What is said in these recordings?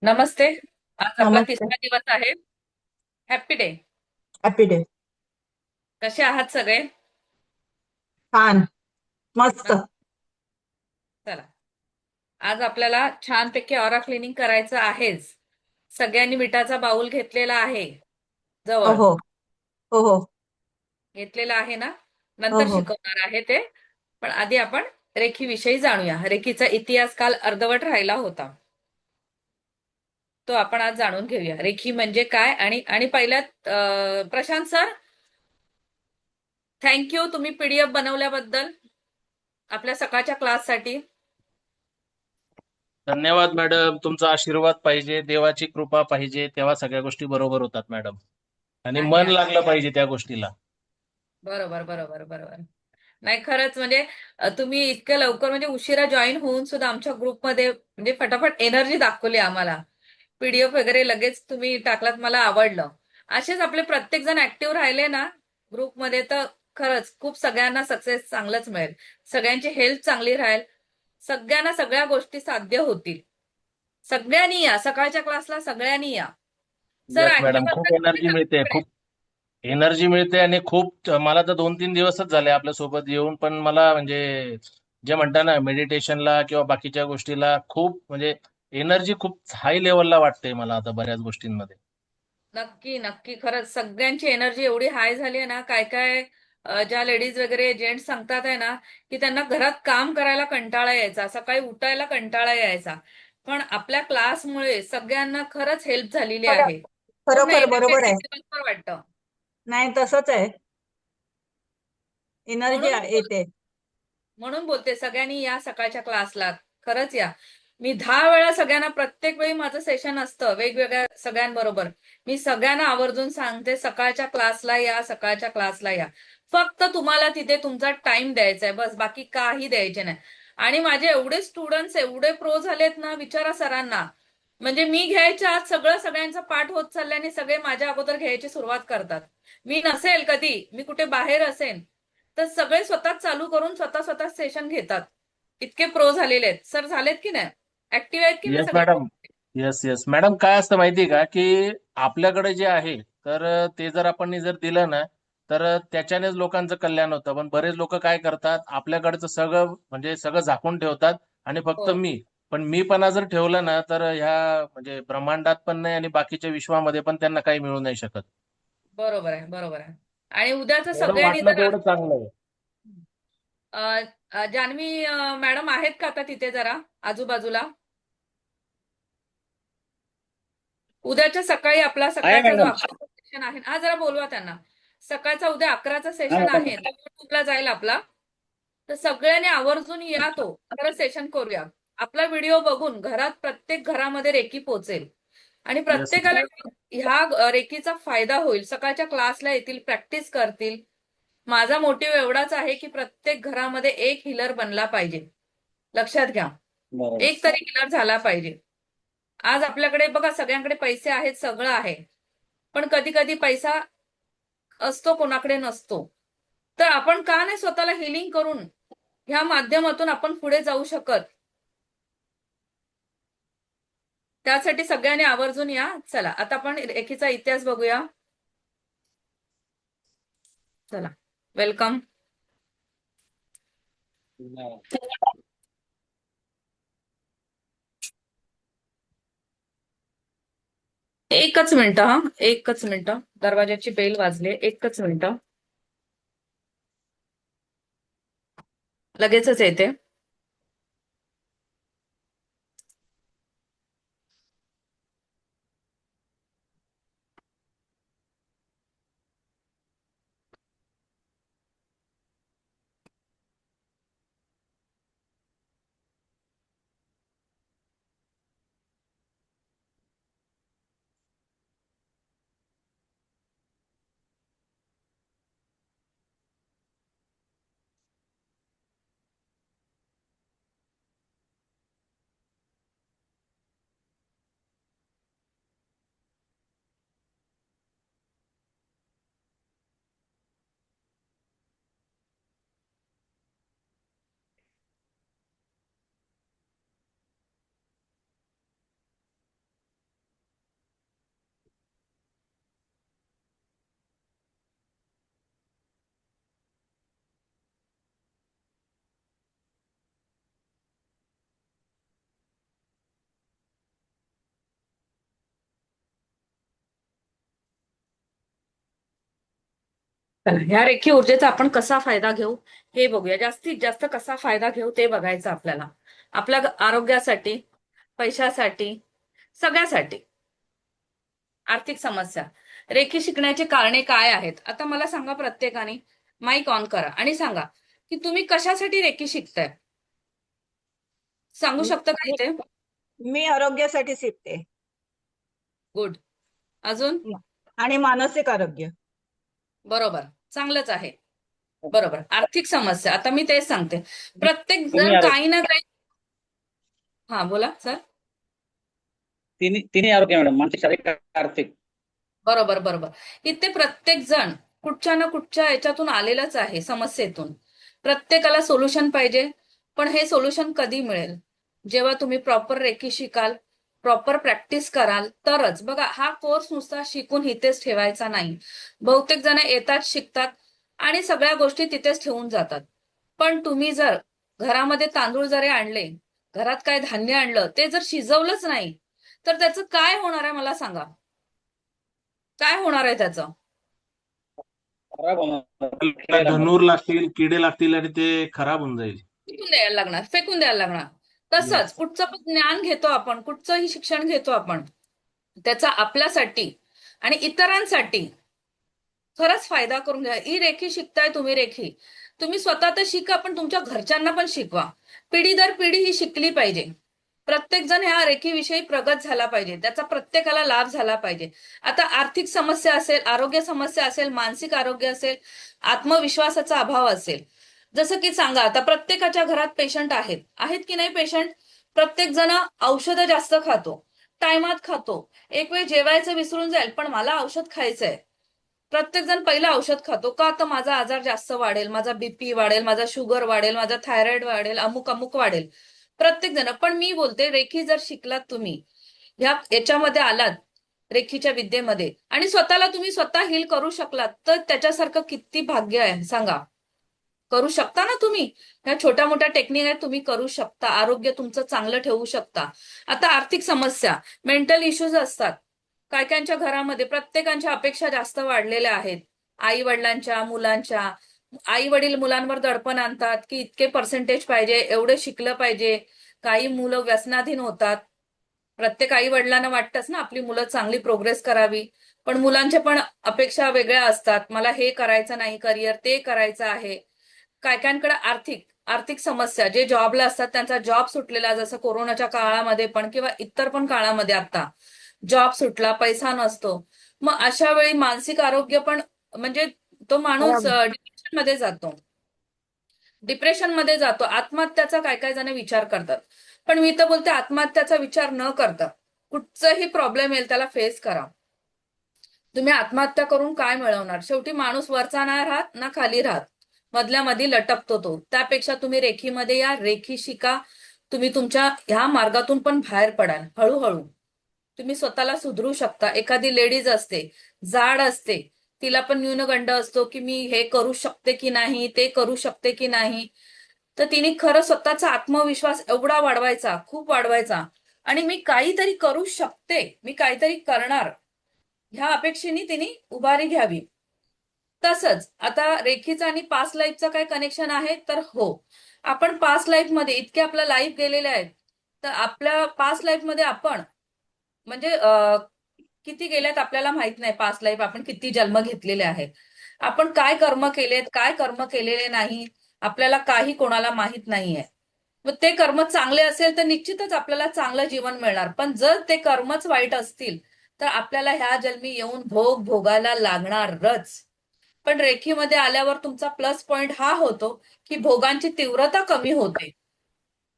नमस्ते. आज आपला नमस्ते. तिसरा दिवस आहे. Happy day. Happy day. कसे आहात सगळे? छान. मस्त. मस्त. चला, आज आपल्याला छानपैकी ऑरा क्लिनिंग करायचं आहेच. सगळ्यांनी मिठाचा बाऊल घेतलेला आहे हो जवळ. हो. हो हो. घेतलेला आहे ना? हो नंतर हो. शिकवणार आहे ते. पण आधी आपण रेखीविषयी जाणूया. रेखीचा इतिहास काल अर्धवट राहिला होता. तो आपण आज जाणून घेऊया. रेखी म्हणजे काय आणि आणि पहिल्यात प्रशांत सर, थँक्यू तुम्ही पीडीएफ बनवल्याबद्दल आपल्या सकाळच्या क्लाससाठी. धन्यवाद मॅडम. तुमचा आशीर्वाद पाहिजे, देवाची कृपा पाहिजे, तेव्हा सगळ्या गोष्टी बरोबर होतात मॅडम. आणि आहे मन आहे. लागलं पाहिजे त्या गोष्टीला. बरोबर बरोबर बरोबर. नाही खरंच म्हणजे तुम्ही इतक्या लवकर म्हणजे उशिरा जॉईन होऊन सुद्धा आमच्या ग्रुपमध्ये म्हणजे फटाफट एनर्जी दाखवली आम्हाला. पीडीएफ वगैरे लगेच तुम्ही टाकलात, मला आवडलं. असेच आपले प्रत्येक जण ऍक्टिव्ह राहिले ना ग्रुपमध्ये तर खरंच खूप सगळ्यांना सक्सेस चांगलंच मिळेल. सगळ्यांची हेल्थ चांगली राहील. सगळ्यांना सगळ्या गोष्टी साध्य होतील. सगळ्यांनी या सकाळच्या क्लासला, सगळ्यांनी या. सर येस मॅडम, खूप ऍक्टिव्ह तुम्ही एनर्जी मिळते. सगळीकडे. खूप एनर्जी मिळते आणि खूप मला तर 2-3 दिवसच झाले आपल्या सोबत येऊन, पण मला म्हणजे जे म्हणता ना मेडिटेशनला किंवा बाकीच्या गोष्टीला खूप म्हणजे एनर्जी खूप हाय लेवलला वाटते मला आता बऱ्याच गोष्टींमध्ये. नक्की नक्की खरंच सगळ्यांची एनर्जी एवढी हाय झाली आहे ना. काय काय ज्या लेडीज वगैरे जेंट्स सांगतात आहे ना की त्यांना घरात काम करायला कंटाळा यायचा, सकाळी उठायला कंटाळा यायचा. पण आपल्या क्लासमुळे सगळ्यांना खरंच हेल्प झालेली खरं. आहे. पूर्ण खरोखर बरोबर एनर्जेटिक आहे. दिवसभर वाटतं. नाही, तसंच आहे. एनर्जी म्हणून येते. म्हणून बोलते सगळ्यांनी या सकाळच्या क्लासला. खरंच या. मी 10 वेळा सगळ्यांना, प्रत्येक वेळी माझं सेशन असतं वेगवेगळ्या सगळ्यांबरोबर. मी सगळ्यांना आवर्जून सांगते सकाळच्या क्लासला या, सकाळच्या क्लासला या. फक्त तुम्हाला तिथे तुमचा टाइम द्यायचा आहे, बस बाकी काही द्यायचे नाही. आणि माझे एवढे स्टुडंट्स एवढे प्रो झालेत ना, विचारा सरांना. म्हणजे मी घ्यायच्या आत सगळं सगळ्यांचा पाठ होत चाललंय आणि सगळे माझ्या अगोदर घ्यायची सुरुवात करतात. मी नसेल कधी, मी कुठे बाहेर असेन, तर सगळे स्वतः चालू करून स्वतः स्वतः सेशन घेतात. इतके प्रो झालेले आहेत. सर झालेत की नाही? ऍक्टिव्ह आहेत की नाही येस सगळे? मॅडम. येस येस मॅडम, काय असतं माहितीये का की आपल्याकडे जे आहे तर ते जर आपण जर दिलं ना तर त्याच्यानेच लोकांचं कल्याण होतं. पण बरेच लोक काय करतात, आपल्याकडचं सगळं म्हणजे सगळं झाकून ठेवतात आणि फक्त हो. पण मीपणा जर ठेवलं ना तर ह्या म्हणजे ब्रह्मांडात पण नाही आणि बाकीच्या विश्वामध्ये पण त्यांना काही मिळू नाही शकत. बरोबर आहे बरोबर आहे. आणि उद्याच जेवढं सगळ्यांनी वाटलं जरा तेवढं चांगलं आहे. अ, जान्हवी मॅडम आहेत का आता तिथे जरा आजूबाजूला? उद्याच्या सकाळी आपला आहे सकाळचा जो मॅडम. 11चा सेशन आहे ना, हा जरा बोलवा त्यांना. सकाळचा उद्या 11चा हा सेशन मॅडम. आहे तो युट्यूबला जाईल आपला. तर सगळ्यांनी आवर्जून या, तो खरं सेशन करूया. आपला व्हिडिओ बघून घरात प्रत्येक घरामध्ये रेकी पोहोचेल. आणि येस. प्रत्येकाला ह्या रेकीचा फायदा होईल. सकाळच्या क्लासला येतील, प्रॅक्टिस करतील. माझा मोटिव्ह एवढाच आहे की प्रत्येक घरामध्ये एक हिलर बनला पाहिजे. लक्षात घ्या. बरोबर. एक तरी हिलर झाला पाहिजे. आज आपल्याकडे बघा सगळ्यांकडे पैसे आहेत, सगळं आहे. पण कधी कधी पैसा असतो, कोणाकडे नसतो. तर आपण का नाही स्वतःला हिलिंग करून ह्या माध्यमातून आपण पुढे जाऊ शकत? त्यासाठी सगळ्यांनी आवर्जून या. चला आता आपण रेखीचा इतिहास बघूया. चला, वेलकम. एकच मिनिटं हा, एकच मिनिटं. दरवाजाची बेल वाजली, एकच मिनिटं. लगेचच येते. चला, ह्या रेखी ऊर्जेचा आपण कसा फायदा घेऊ हे बघूया. जास्तीत जास्त कसा फायदा घेऊ ते बघायचं आपल्याला. आपल्या आरोग्यासाठी, पैशासाठी, सगळ्यासाठी. आर्थिक समस्या. रेखी शिकण्याची कारणे काय आहेत? आता मला सांगा प्रत्येकाने. माईक ऑन करा आणि सांगा की तुम्ही कशासाठी रेखी शिकताय. सांगू शकता का मी इथे? मी आरोग्यासाठी शिकते गुड. अजून? आणि मानसिक आरोग्य. बरोबर, चांगलंच आहे. बरोबर. आर्थिक समस्या. आता मी तेच सांगते. प्रत्येक तिन्ही जण आरोग्य काही ना काही. हा, बोला सर. तिन्ही तिन्ही आरोग्य मॅडम, मानसिक, शारीरिक, आर्थिक. बरोबर बरोबर. इथे प्रत्येक जण कुठच्या ना कुठच्या याच्यातून आलेलाच आहे, समस्येतून. प्रत्येकाला सोल्युशन पाहिजे. पण हे सोल्युशन कधी मिळेल? जेव्हा तुम्ही प्रॉपर रेकी शिकाल, प्रॉपर प्रॅक्टिस कराल तरच. बघा, हा कोर्स नुसता शिकून इथेच ठेवायचा नाही. बहुतेक जण येतात, शिकतात आणि सगळ्या गोष्टी तिथेच ठेवून जातात. पण तुम्ही जर घरामध्ये तांदूळ जरी आणले, घरात काय धान्य आणलं, ते जर शिजवलंच नाही तर त्याचं काय होणार आहे मला सांगा. काय होणार आहे त्याचं? खराब होणार. त्याला धनूर लागतील, किडे लागतील आणि ते खराब होऊन जाईल. फेकून द्यायला लागणार, फेकून द्यायला लागणार. तसंच कुठचं पण ज्ञान घेतो आपण, कुठचंही शिक्षण घेतो आपण, त्याचा आपल्यासाठी आणि इतरांसाठी खरंच फायदा करून घ्या. ही रेखी शिकताय तुम्ही, रेखी तुम्ही स्वतः तर शिका, पण तुमच्या घरच्यांना पण शिकवा. पिढी दर पिढी ही शिकली पाहिजे. प्रत्येक जण ह्या रेखीविषयी प्रगत झाला पाहिजे, त्याचा प्रत्येकाला लाभ झाला पाहिजे. आता आर्थिक समस्या असेल, आरोग्य समस्या असेल, मानसिक आरोग्य असेल, आत्मविश्वासाचा अभाव असेल. जसं की सांगा, आता प्रत्येकाच्या घरात पेशंट आहेत, आहेत की नाही पेशंट? प्रत्येक जण औषधं जास्त खातो, टायमात खातो. एक वेळ जेवायचं विसरून जाईल, पण मला औषध खायचंय. प्रत्येक जण पहिलं औषध खातो का? तर माझा आजार जास्त वाढेल, माझा बीपी वाढेल, माझा शुगर वाढेल, माझा थायरॉइड वाढेल, अमुक अमुक वाढेल. प्रत्येक जण. पण मी बोलते, रेखी जर शिकलात तुम्ही, याच्यामध्ये आलात, रेखीच्या विद्येमध्ये, आणि स्वतःला तुम्ही स्वतः हील करू शकलात, तर त्याच्यासारखं किती भाग्य आहे सांगा. करू शकता ना तुम्ही? ह्या छोट्या मोठ्या टेक्निक आहेत, तुम्ही करू शकता. आरोग्य तुमचं चांगलं ठेवू शकता. आता आर्थिक समस्या, मेंटल इश्यूज असतात. काय कायच्या घरामध्ये प्रत्येकांच्या अपेक्षा जास्त वाढलेल्या आहेत. आई वडिलांच्या, मुलांच्या. आई वडील मुलांवर दडपण आणतात की इतके पर्सेंटेज पाहिजे, एवढे शिकलं पाहिजे. काही मुलं व्यसनाधीन होतात. प्रत्येक आई वडिलांना वाटतंच ना आपली मुलं चांगली प्रोग्रेस करावी. पण मुलांच्या पण अपेक्षा वेगळ्या असतात. मला हे करायचं नाही करिअर, ते करायचं आहे. काय कायांकडे आर्थिक आर्थिक समस्या, जे जॉबला असतात त्यांचा जॉब सुटलेला, जसं कोरोनाच्या काळामध्ये पण किंवा इतर पण काळामध्ये आता जॉब सुटला, पैसा नसतो. मग अशा वेळी मानसिक आरोग्य पण, म्हणजे तो माणूस बरोबर. डिप्रेशन मध्ये जातो. डिप्रेशन मध्ये जातो. आत्महत्याचा काय काय जण विचार करतात. पण मी तर बोलते, आत्महत्याचा विचार न करता कुठचंही प्रॉब्लेम येईल त्याला फेस करा. तुम्ही आत्महत्या करून काय मिळवणार? शेवटी माणूस वरचा नाही राहत ना खाली राहत, मधल्या मध्ये लटकतो तो. त्यापेक्षा तुम्ही रेखीमध्ये या, रेखी शिका. तुम्ही तुमच्या ह्या मार्गातून पण बाहेर पडाल. हळूहळू तुम्ही स्वतःला सुधरू शकता. एखादी लेडीज असते, जाड असते, तिला पण न्यूनगंड असतो की मी हे करू शकते की नाही, ते करू शकते की नाही. तर तिने खरं स्वतःचा आत्मविश्वास एवढा वाढवायचा, खूप वाढवायचा, आणि मी काहीतरी करू शकते, मी काहीतरी करणार, ह्या अपेक्षेने तिने उभारी घ्यावी. तसंच आता रेखीचं आणि पास्ट लाईफचं काय कनेक्शन आहे? तर हो, आपण पास्ट लाईफ मध्ये इतके आपल्या लाईफ गेलेले आहेत, तर आपल्या पास्ट लाईफ मध्ये आपण, म्हणजे किती गेल्यात आपल्याला माहित नाही. पास्ट लाईफ आपण किती जन्म घेतलेले आहेत, आपण काय कर्म केलेत, काय कर्म केलेले नाही, आपल्याला काही कोणाला माहित नाहीये. मग ते कर्म चांगले असेल तर निश्चितच आपल्याला चांगलं जीवन मिळणार. पण जर ते कर्मच वाईट असतील तर आपल्याला ह्या जन्मी येऊन भोग भोगायला लागणारच. पण रेखीमध्ये आल्यावर तुमचा प्लस पॉइंट हा होतो की भोगांची तीव्रता कमी होते.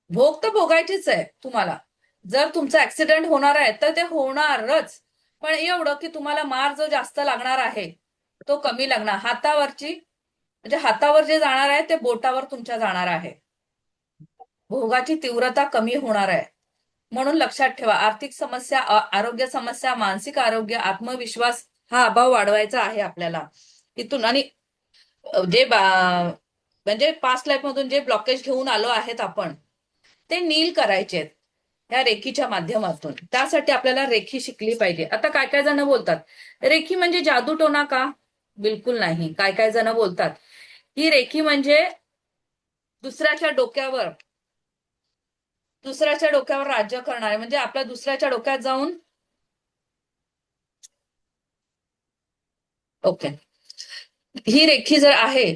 भोग तर भोगायचीच आहे तुम्हाला. जर तुमचा ऍक्सिडेंट होणार आहे तर ते होणारच, पण एवढं की तुम्हाला मार जो जास्त लागणार आहे तो कमी लागणार. हातावरची, म्हणजे हातावर जे जाणार आहे ते बोटावर तुमच्या जाणार आहे. भोगाची तीव्रता कमी होणार आहे. म्हणून लक्षात ठेवा, आर्थिक समस्या, आरोग्य समस्या, मानसिक आरोग्य, आत्मविश्वास हा अभाव वाढवायचा आहे आपल्याला इथून. आणि जे म्हणजे पास्ट लाईफ मधून जे ब्लॉकेज घेऊन आलो आहेत आपण, ते नील करायचे आहेत ह्या रेखीच्या माध्यमातून. त्यासाठी आपल्याला रेखी शिकली पाहिजे. आता काय काय जण बोलतात रेखी म्हणजे जादूटोना का? बिलकुल नाही. काय काय जण बोलतात ही रेखी म्हणजे दुसऱ्याच्या डोक्यावर राज्य करणारे, म्हणजे आपल्या दुसऱ्याच्या डोक्यात जाऊन ओके, ही रेखी जर आहे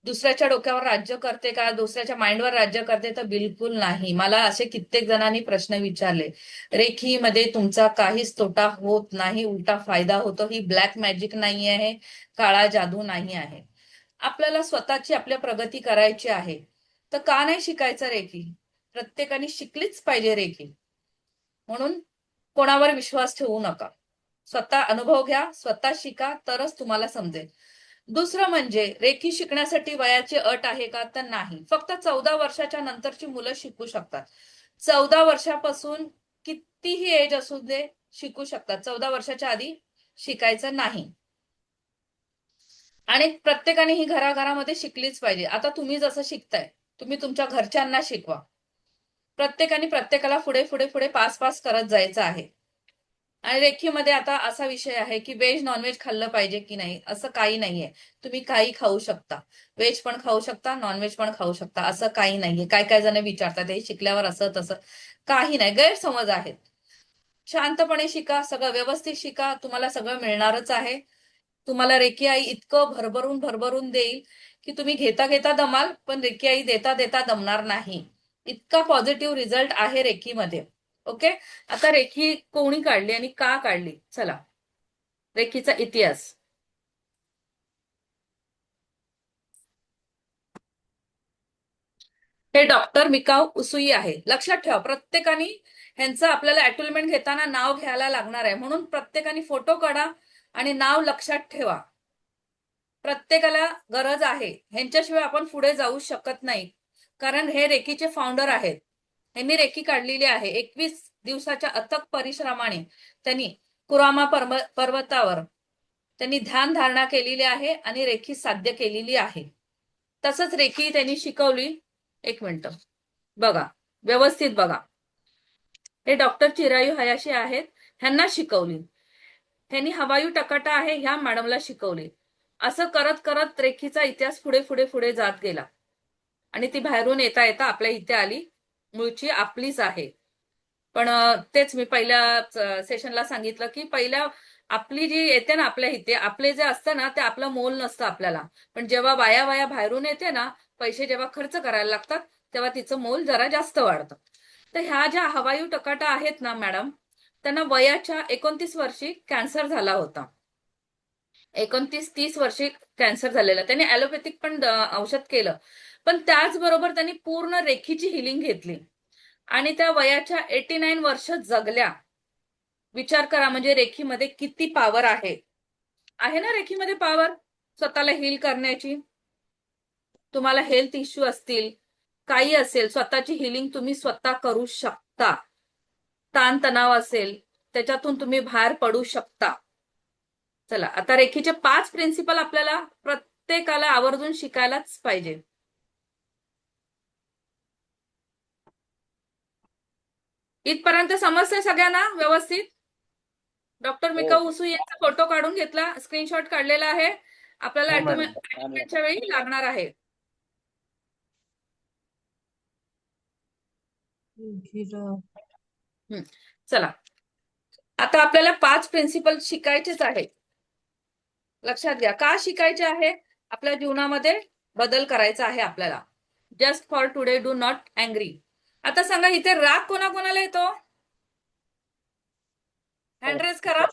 दुसऱ्याच्या डोक्यावर राज्य करते का, दुसऱ्याच्या माइंडवर राज्य करते, तर बिलकुल नाही. मला असे कित्येक जणांनी प्रश्न विचारले. रेखीमध्ये तुमचा काहीच तोटा होत नाही, उलटा फायदा होतो. ही ब्लॅक मॅजिक नाही आहे, काळा जादू नाही आहे. आपल्याला स्वतःची आपल्या प्रगती करायची आहे तर का नाही शिकायचं रेखी? प्रत्येकाने शिकलीच पाहिजे रेखी. म्हणून कोणावर विश्वास ठेवू नका. स्वतः अनुभव घ्या, स्वतः शिका, तरच तुम्हाला समजेल. दुसरं म्हणजे रेखी शिकण्यासाठी वयाची अट आहे का, तर नाही. फक्त 14 वर्षाच्या नंतरची मुलं शिकू शकतात. 14 वर्षापासून कितीही एज असू दे शिकू शकतात. 14 वर्षाच्या आधी शिकायचं नाही. आणि प्रत्येकाने ही घराघरामध्ये शिकलीच पाहिजे. आता तुम्ही जसं शिकताय, तुम्ही तुमच्या घरच्यांना शिकवा. प्रत्येकाने प्रत्येकाला पुढे पुढे पुढे पास करत जायचं आहे. आणि रेखीमध्ये आता असा विषय आहे की व्हेज नॉनव्हेज खाल्लं पाहिजे की नाही, असं काही नाहीये. तुम्ही काही खाऊ शकता, व्हेज पण खाऊ शकता, नॉनव्हेज पण खाऊ शकता, असं काही नाहीये. काय काय जण विचारतात हे शिकल्यावर असं तसं, काही नाही, गैरसमज आहेत. शांतपणे शिका, सगळं व्यवस्थित शिका, तुम्हाला सगळं मिळणारच आहे. तुम्हाला रेकी आई इतकं भरभरून देईल की तुम्ही घेता घेता दमाल, पण रेकी आई देता देता दमणार नाही. इतका पॉझिटिव्ह रिझल्ट आहे रेकीमध्ये. ओके, आता रेखी कोणी काढली आणि का काढली, चला रेखीचा इतिहास. हे डॉक्टर मिकाओ उसुई आहे. लक्षात ठेवा, प्रत्येकाने ह्यांचं आपल्याला अॅटोलमेंट घेताना नाव घ्यायला लागणार आहे, म्हणून प्रत्येकाने फोटो काढा आणि नाव लक्षात ठेवा. प्रत्येकाला गरज आहे, ह्यांच्याशिवाय आपण पुढे जाऊ शकत नाही, कारण हे रेकीचे फाउंडर आहेत. यांनी रेकी काढलेली आहे. 21 दिवसाच्या अथक परिश्रमाने त्यांनी कुरामा पर्वतावर त्यांनी ध्यान धारणा केलेली आहे आणि रेखी साध्य केलेली आहे. तसंच रेखी त्यांनी शिकवली. एक मिनिट बघा, व्यवस्थित बघा. हे डॉक्टर चिरायू हयाशी आहेत, ह्यांना शिकवली. ह्यांनी हवायू टकाटा आहे, ह्या मॅडमला शिकवली. असं करत करत रेखीचा इतिहास पुढे पुढे पुढे जात गेला आणि ती बाहेरून येता येता आपल्या इथे आली. मूळची आपलीच आहे. पण तेच मी पहिल्या सेशनला सांगितलं की पहिल्या आपली जी येते ना आपल्या इथे, आपले जे असतं ना ते आपलं मोल नसतं आपल्याला, पण जेव्हा वाया बाहेरून येते ना, पैसे जेव्हा खर्च करायला लागतात तेव्हा तिचं मोल जरा जास्त वाढतं. तर ह्या ज्या हवायू टकाटा आहेत ना मॅडम, त्यांना वयाच्या 29 वर्षी कॅन्सर झाला होता. 29-30 वर्षी कॅन्सर झालेला. त्यांनी ऍलोपॅथिक पण औषध केलं, पण त्याचबरोबर त्यांनी पूर्ण रेखीची हिलिंग घेतली आणि त्या वयाच्या 89 वर्ष जगल्या. विचार करा, म्हणजे रेखीमध्ये किती पॉवर आहे. आहे ना रेखीमध्ये पॉवर स्वतःला हील करण्याची. तुम्हाला हेल्थ इश्यू असतील, काही असेल, स्वतःची हिलिंग तुम्ही स्वतः करू शकता. ताणतणाव असेल त्याच्यातून तुम्ही बाहेर पडू शकता. चला, आता रेखीचे 5 प्रिन्सिपल आपल्याला प्रत्येकाला आवर्जून शिकायलाच पाहिजे. इथपर्यंत समजतंय सगळ्यांना व्यवस्थित? डॉक्टर मिकाऊ उसू यांचा फोटो काढून घेतला, स्क्रीनशॉट काढलेला आहे. आपल्याला हो मॅडम. ऍटोमेंटच्या वेळी लागणार आहे. चला, आता आपल्याला 5 प्रिन्सिपल शिकायचेच आहे. लक्षात घ्या, का शिकायचे आहे? आपल्या जीवनामध्ये बदल करायचा आहे आपल्याला. Just for today, do not angry. आता सांगा, इथे राग कोणाकोणाला येतो? हँड रेज करा.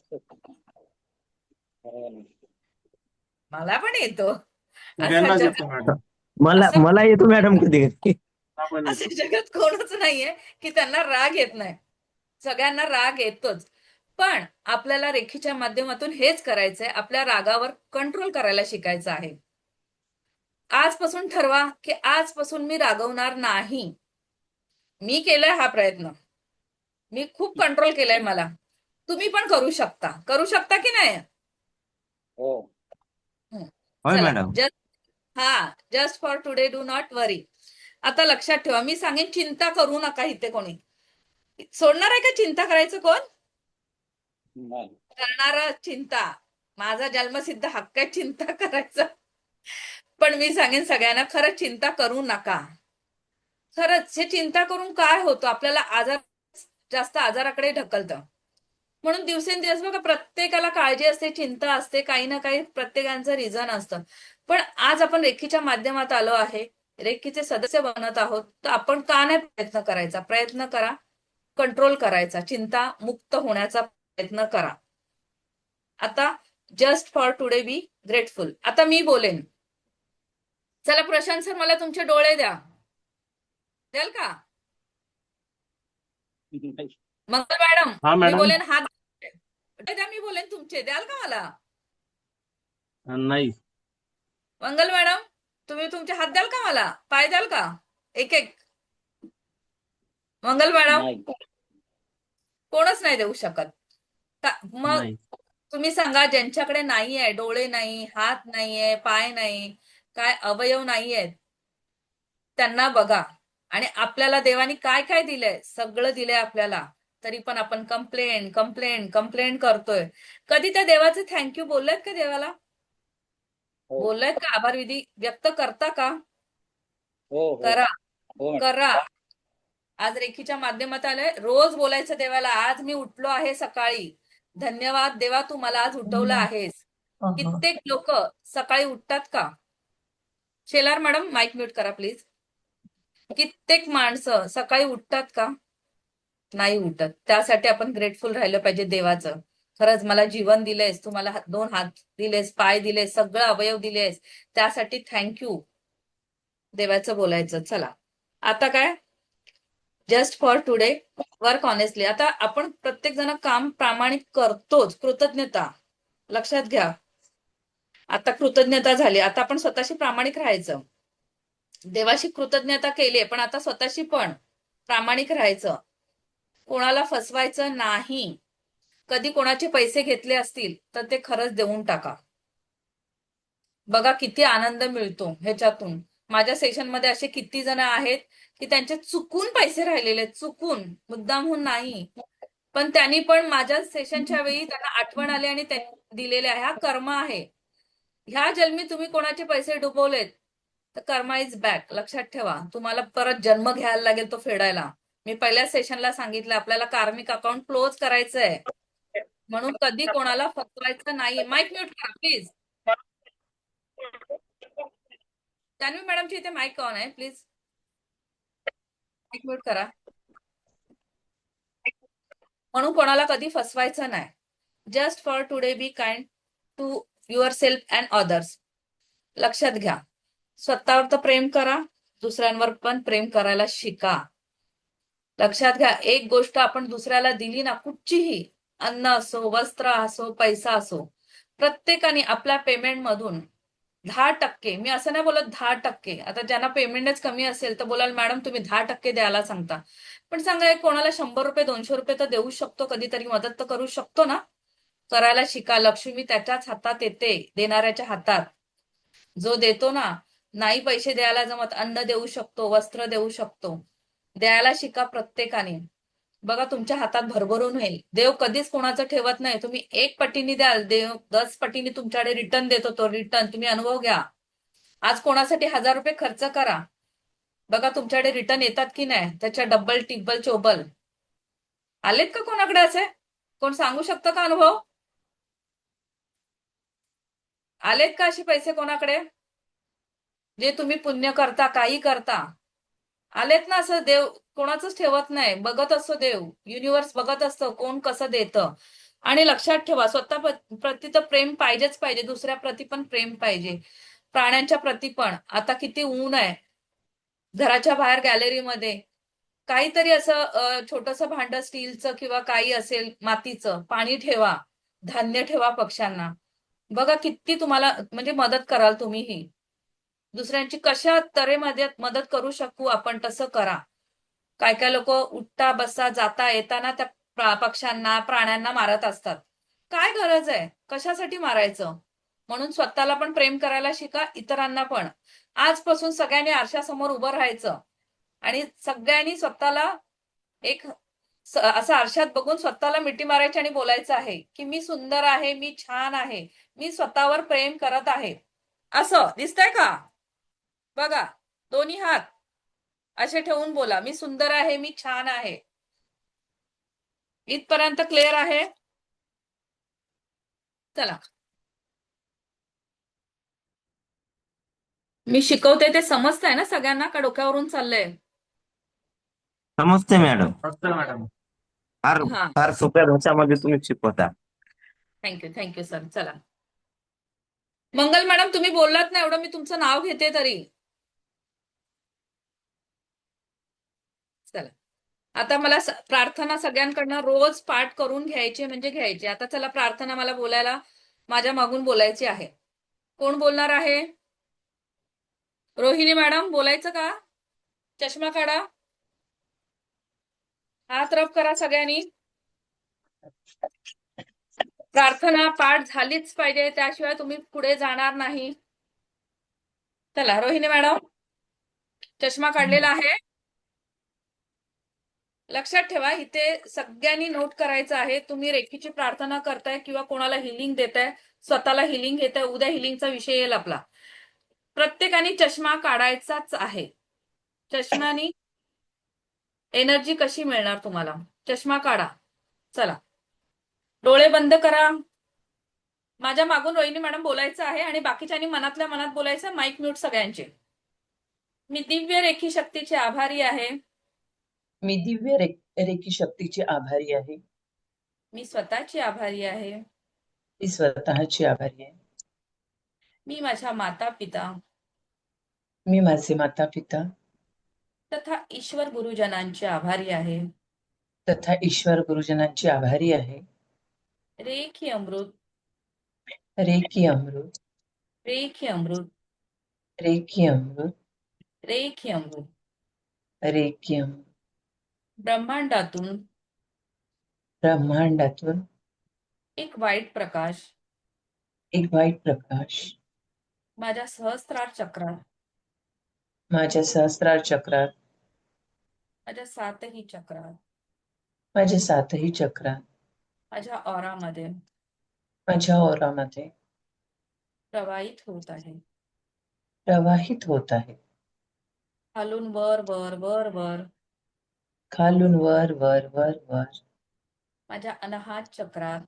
मला पण येतो. सगळ्यांनाच येतो मॅडम. मला येतो मॅडम कधी कधी. असे जगात कोणच नाहीये की त्यांना राग येत नाही. सगळ्यांना राग येतोच. पण आपल्याला रेखीच्या माध्यमातून हेच करायचंय, आपल्या रागावर कंट्रोल करायला शिकायचं आहे. आजपासून ठरवा की आजपासून मी रागवणार नाही. मी केलाय हा प्रयत्न, मी खूप कंट्रोल केलाय मला. तुम्ही पण करू शकता की नाही? हो. होय चला, madam. Just for today, do not worry. आता लक्षात ठेवा, मी सांगेन चिंता करू नका. इथे कोणी सोडणार आहे का चिंता करायचं? कोण नाही. करणार चिंता? माझा जन्मसिद्ध हक्क आहे चिंता करायचा. पण मी सांगेन सगळ्यांना, खरंच चिंता करू नका. खरंच हे चिंता करून काय होतं, आपल्याला जास्त आजाराकडे ढकलतं. म्हणून दिवसेंदिवस बघा, प्रत्येकाला काळजी असते, चिंता असते, काही ना काही प्रत्येकाचं रिझन असतं. पण आज आपण रेखीच्या माध्यमात आलो आहे, रेखीचे सदस्य बनत आहोत, तर आपण का नाही प्रयत्न करायचा? प्रयत्न करा, कंट्रोल करायचा, चिंता मुक्त होण्याचा प्रयत्न करा. आता just for today be grateful. आता मी बोलेन. चला प्रशांत सर, मला तुमचे डोळे द्या. द्याल का? मंगल मॅडम, हा मी मॅडम. बोलेन हात द्या, मी बोलेन तुमचे, द्याल का मला? नाही. मंगल मॅडम, तुम्ही तुमचे हात द्याल का मला? पाय द्याल का? एक एक. मंगल मॅडम, नाही. कोणच नाही देऊ शकत मग नाही. तुम्ही सांगा, ज्यांच्याकडे नाहीये, डोळे नाही, हात नाहीये, पाय नाही, काय अवयव नाहीयेत, त्यांना बघा. आणि आपल्याला देवानी काय काय दिलंय, सगळं दिलंय आपल्याला, तरी पण आपण कंप्लेंट कंप्लेंट कंप्लेंट करतोय. कधी त्या देवाचे थँक्यू बोललेत का देवाला? हो बोललेत का? आभार विधी व्यक्त करता का? हो हो करा, हो मॅडम. करा. आज रेखीच्या माध्यमात आलंय, रोज बोलायचं देवाला, आज मी उठलो आहे सकाळी, धन्यवाद देवा, तू मला आज उठवलं आहेस. कित्येक लोक सकाळी उठतात का? शेलार मॅडम, माईक म्यूट करा प्लीज. कित्येक माणसं सकाळी उठतात का? नाही उठत. त्यासाठी आपण ग्रेटफुल राहिलं पाहिजे देवाचं. खरंच मला जीवन दिलेस, तू मला 2 हात दिलेस, पाय दिलेस, सगळं अवयव दिलेस, त्यासाठी थँक्यू देवाचं बोलायचं. चला आता काय, just for today work honestly. आता आपण प्रत्येक जण काम प्रामाणिक करतोच, कृतज्ञता लक्षात घ्या. आता कृतज्ञता झाली, आता आपण स्वतःशी प्रामाणिक राहायचं. देवाशी कृतज्ञता केलीये, पण आता स्वतःशी पण प्रामाणिक राहायचं. कोणाला फसवायचं नाही. कधी कोणाचे पैसे घेतले असतील तर ते खरंच देऊन टाका. बघा किती आनंद मिळतो ह्याच्यातून. माझ्या सेशनमध्ये असे किती जण आहेत की त्यांचे चुकून पैसे राहिलेले, चुकून, मुद्दामहून नाही, पण त्यांनी पण माझ्या सेशनच्या वेळी त्यांना आठवण आली आणि त्यांनी दिलेले आहे. हा कर्म आहे. ह्या जन्मी तुम्ही कोणाचे पैसे डुबवलेत तर कर्मा इज बॅक. लक्षात ठेवा, तुम्हाला परत जन्म घ्यायला लागेल तो फेडायला. मी पहिल्या सेशनला सांगितलं, आपल्याला कार्मिक अकाउंट क्लोज करायचंय, म्हणून कधी कोणाला फसवायचं नाही. माईक म्यूट करा प्लीज. जान्हवी मॅडमची इथे माईक ऑन आहे, प्लीज माईक म्यूट करा. म्हणून कोणाला कधी फसवायचं नाही. Just for today be kind to yourself and others. लक्षात घ्या, स्वतःवर तर प्रेम करा, दुसऱ्यांवर पण प्रेम करायला शिका. लक्षात घ्या, एक गोष्ट आपण दुसऱ्याला दिली ना, कुठचीही, अन्न असो, वस्त्र असो, पैसा असो, प्रत्येकाने आपल्या पेमेंट मधून 10%, मी असं नाही बोलत 10%, आता ज्यांना पेमेंटच कमी असेल तर बोलाल मॅडम तुम्ही 10% द्यायला सांगता, पण सांगा एक कोणाला 100 रुपये 200 रुपये तर देऊ शकतो, कधीतरी मदत तर करू शकतो ना. करायला शिका. लक्ष्मी त्याच्याच हातात येते, देणाऱ्याच्या हातात. जो देतो ना, नाही पैसे द्यायला जमत, अन्न देऊ शकतो, वस्त्र देऊ शकतो. द्यायला शिका प्रत्येकाने. बघा तुमच्या हातात भरभरून होईल. देव कधीच कोणाचं ठेवत नाही. तुम्ही 1 पटीने द्याल, देव 10 पटीने तुमच्याकडे रिटर्न देतो. तो रिटर्न तुम्ही अनुभव घ्या. आज कोणासाठी 1000 रुपये खर्च करा, बघा तुमच्याकडे रिटर्न येतात की नाही, त्याच्या डबल टिब्बल चोबल. आलेत का कोणाकडे असे? कोण सांगू शकतं का अनुभव? आलेत का असे पैसे कोणाकडे? जे तुम्ही पुण्य करता, काही करता, आलेत ना. असं देव कोणाचंच ठेवत नाही, बघत असतो देव, युनिव्हर्स बघत असतं कोण कसं देतं. आणि लक्षात ठेवा, स्वतः प्रती तर प्रेम पाहिजेच पाहिजे, दुसऱ्या प्रती पण प्रेम पाहिजे, प्राण्यांच्या प्रती पण. आता किती ऊन आहे, घराच्या बाहेर गॅलरीमध्ये काहीतरी असं छोटंसं भांड स्टीलचं किंवा काही असेल मातीचं, पाणी ठेवा, धान्य ठेवा पक्ष्यांना. बघा किती तुम्हाला म्हणजे मदत कराल तुम्हीही. दुसऱ्यांची कशा तऱ्हेमध्ये मदत करू शकू आपण तसं करा. काय काय लोक उठता बसता जाता येताना त्या पक्ष्यांना, प्राण्यांना मारत असतात. काय गरज आहे, कशासाठी मारायचं? म्हणून स्वतःला पण प्रेम करायला शिका, इतरांना पण. आजपासून सगळ्यांनी आरशासमोर उभं राहायचं आणि सगळ्यांनी स्वतःला एक असं आरशात बघून स्वतःला मिठी मारायची आणि बोलायचं आहे की मी सुंदर आहे, मी छान आहे, मी स्वतःवर प्रेम करत आहे. असं दिसतंय का? बघा, दोन्ही हात असे ठेवून बोला, मी सुंदर आहे, मी छान आहे. इथपर्यंत क्लिअर आहे? चला, मी शिकवते ते समजतंय ना सगळ्यांना, का डोक्यावरून चाललंय? समजते मॅडम. फक्त मॅडम. फार हा, फार सोप्या भाषामध्ये तुम्ही शिकवता. Thank you sir. चला, मंगल मॅडम तुम्ही बोललात ना एवढं, मी तुमचं नाव घेते तरी. चला, आता मला प्रार्थना सगळ्यांकडनं रोज पाठ करून घ्यायची म्हणजे घ्यायची. आता चला, प्रार्थना मला बोलायला माझ्या मागून बोलायची आहे. कोण बोलणार आहे? रोहिणी मॅडम बोलायचं का? चष्मा काढा, हात रब करा सगळ्यांनी. प्रार्थना पाठ झालीच पाहिजे, त्याशिवाय तुम्ही पुढे जाणार नाही. चला, रोहिणी मॅडम चष्मा काढलेला आहे. लक्षात ठेवा, इथे सगळ्यांनी नोट करायचं आहे. तुम्ही रेखीची प्रार्थना करताय किंवा कोणाला हिलिंग देताय, स्वतःला हिलिंग घेताय, उद्या हिलिंगचा विषय येईल आपला. प्रत्येकाने चष्मा काढायचाच आहे. चष्म्यानी एनर्जी कशी मिळणार तुम्हाला? चष्मा काढा. चला, डोळे बंद करा. माझ्या मागून रोहिणी मॅडम बोलायचं आहे आणि बाकीच्यांनी मनातल्या मनात बोलायचं. माईक म्यूट सगळ्यांचे. मी दिव्य रेखी शक्तीचे आभारी आहे. मी दिव्य रेखी शक्तीची आभारी आहे. मी स्वतःची आभारी आहे. मी स्वतःची आभारी आहे. मी माझ्या माता पिता मी माझे माता पिता तथा ईश्वर गुरुजनांचे आभारी आहे. तथा ईश्वर गुरुजनांची आभारी आहे. रेखी अमृत, रेखी अमृत, रेखी अमृत, रेखी अमृत, रेखी अमृत. रेखी अमृत. ब्रह्मांडातून ब्रह्मांडातून एक वाईट प्रकाश एक वाईट प्रकाश माझ्या सहस्त्रार चक्रात, माझ्या सहस्रार चक्रात, माझ्या सातही चक्रात, माझ्या सातही चक्रात, माझ्या ऑरामध्ये माझ्या ओरामध्ये प्रवाहित होत आहे. प्रवाहित होत आहे. खालून वर वर वर वर खालून वर वर वर वर माझ्या अनाहत चक्रात,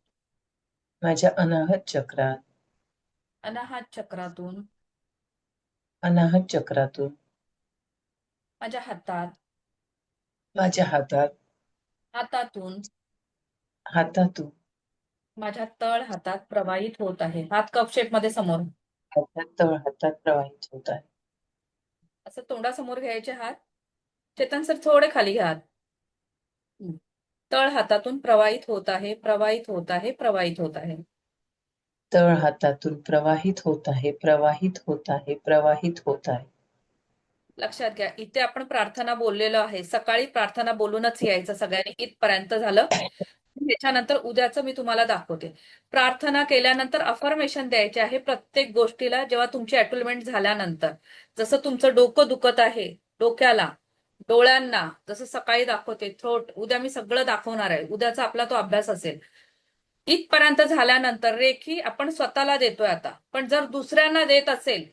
माझ्या अनाहत चक्रात, अनाहत चक्रातून अनाहत चक्रातून माझ्या हातात, माझ्या हातात, हातातून हातातून माझ्या तळ हातात प्रवाहित होत आहे. हात कप शेप मध्ये समोर, हातात तळ हातात प्रवाहित होत आहे. असं तोंडासमोर घ्यायचे हात. चेतन सर थोडे खाली घ्या हात. तळ हातातून प्रवाहित होत आहे, प्रवाहित होत आहे, प्रवाहित होत आहे. तळ हातातून प्रवाहित होत आहे, प्रवाहित होत आहे, प्रवाहित होत आहे. लक्षात घ्या, इथे आपण प्रार्थना बोललेलो आहे. सकाळी प्रार्थना बोलूनच यायचं सगळ्यांनी. इथपर्यंत झालं. त्याच्यानंतर उद्याचं मी तुम्हाला दाखवते. प्रार्थना केल्यानंतर अफर्मेशन द्यायचे आहे प्रत्येक गोष्टीला. जेव्हा तुमची अटुलमेंट झाल्यानंतर, जसं तुमचं डोकं दुखत आहे, डोक्याला, डोळ्यांना, जसं सकाळी दाखवते, थ्रोट, उद्या मी सगळं दाखवणार आहे. उद्याचा आपला तो अभ्यास असेल. इथपर्यंत झाल्यानंतर रेखी आपण स्वतःला देतोय आता. पण जर दुसऱ्यांना देत असेल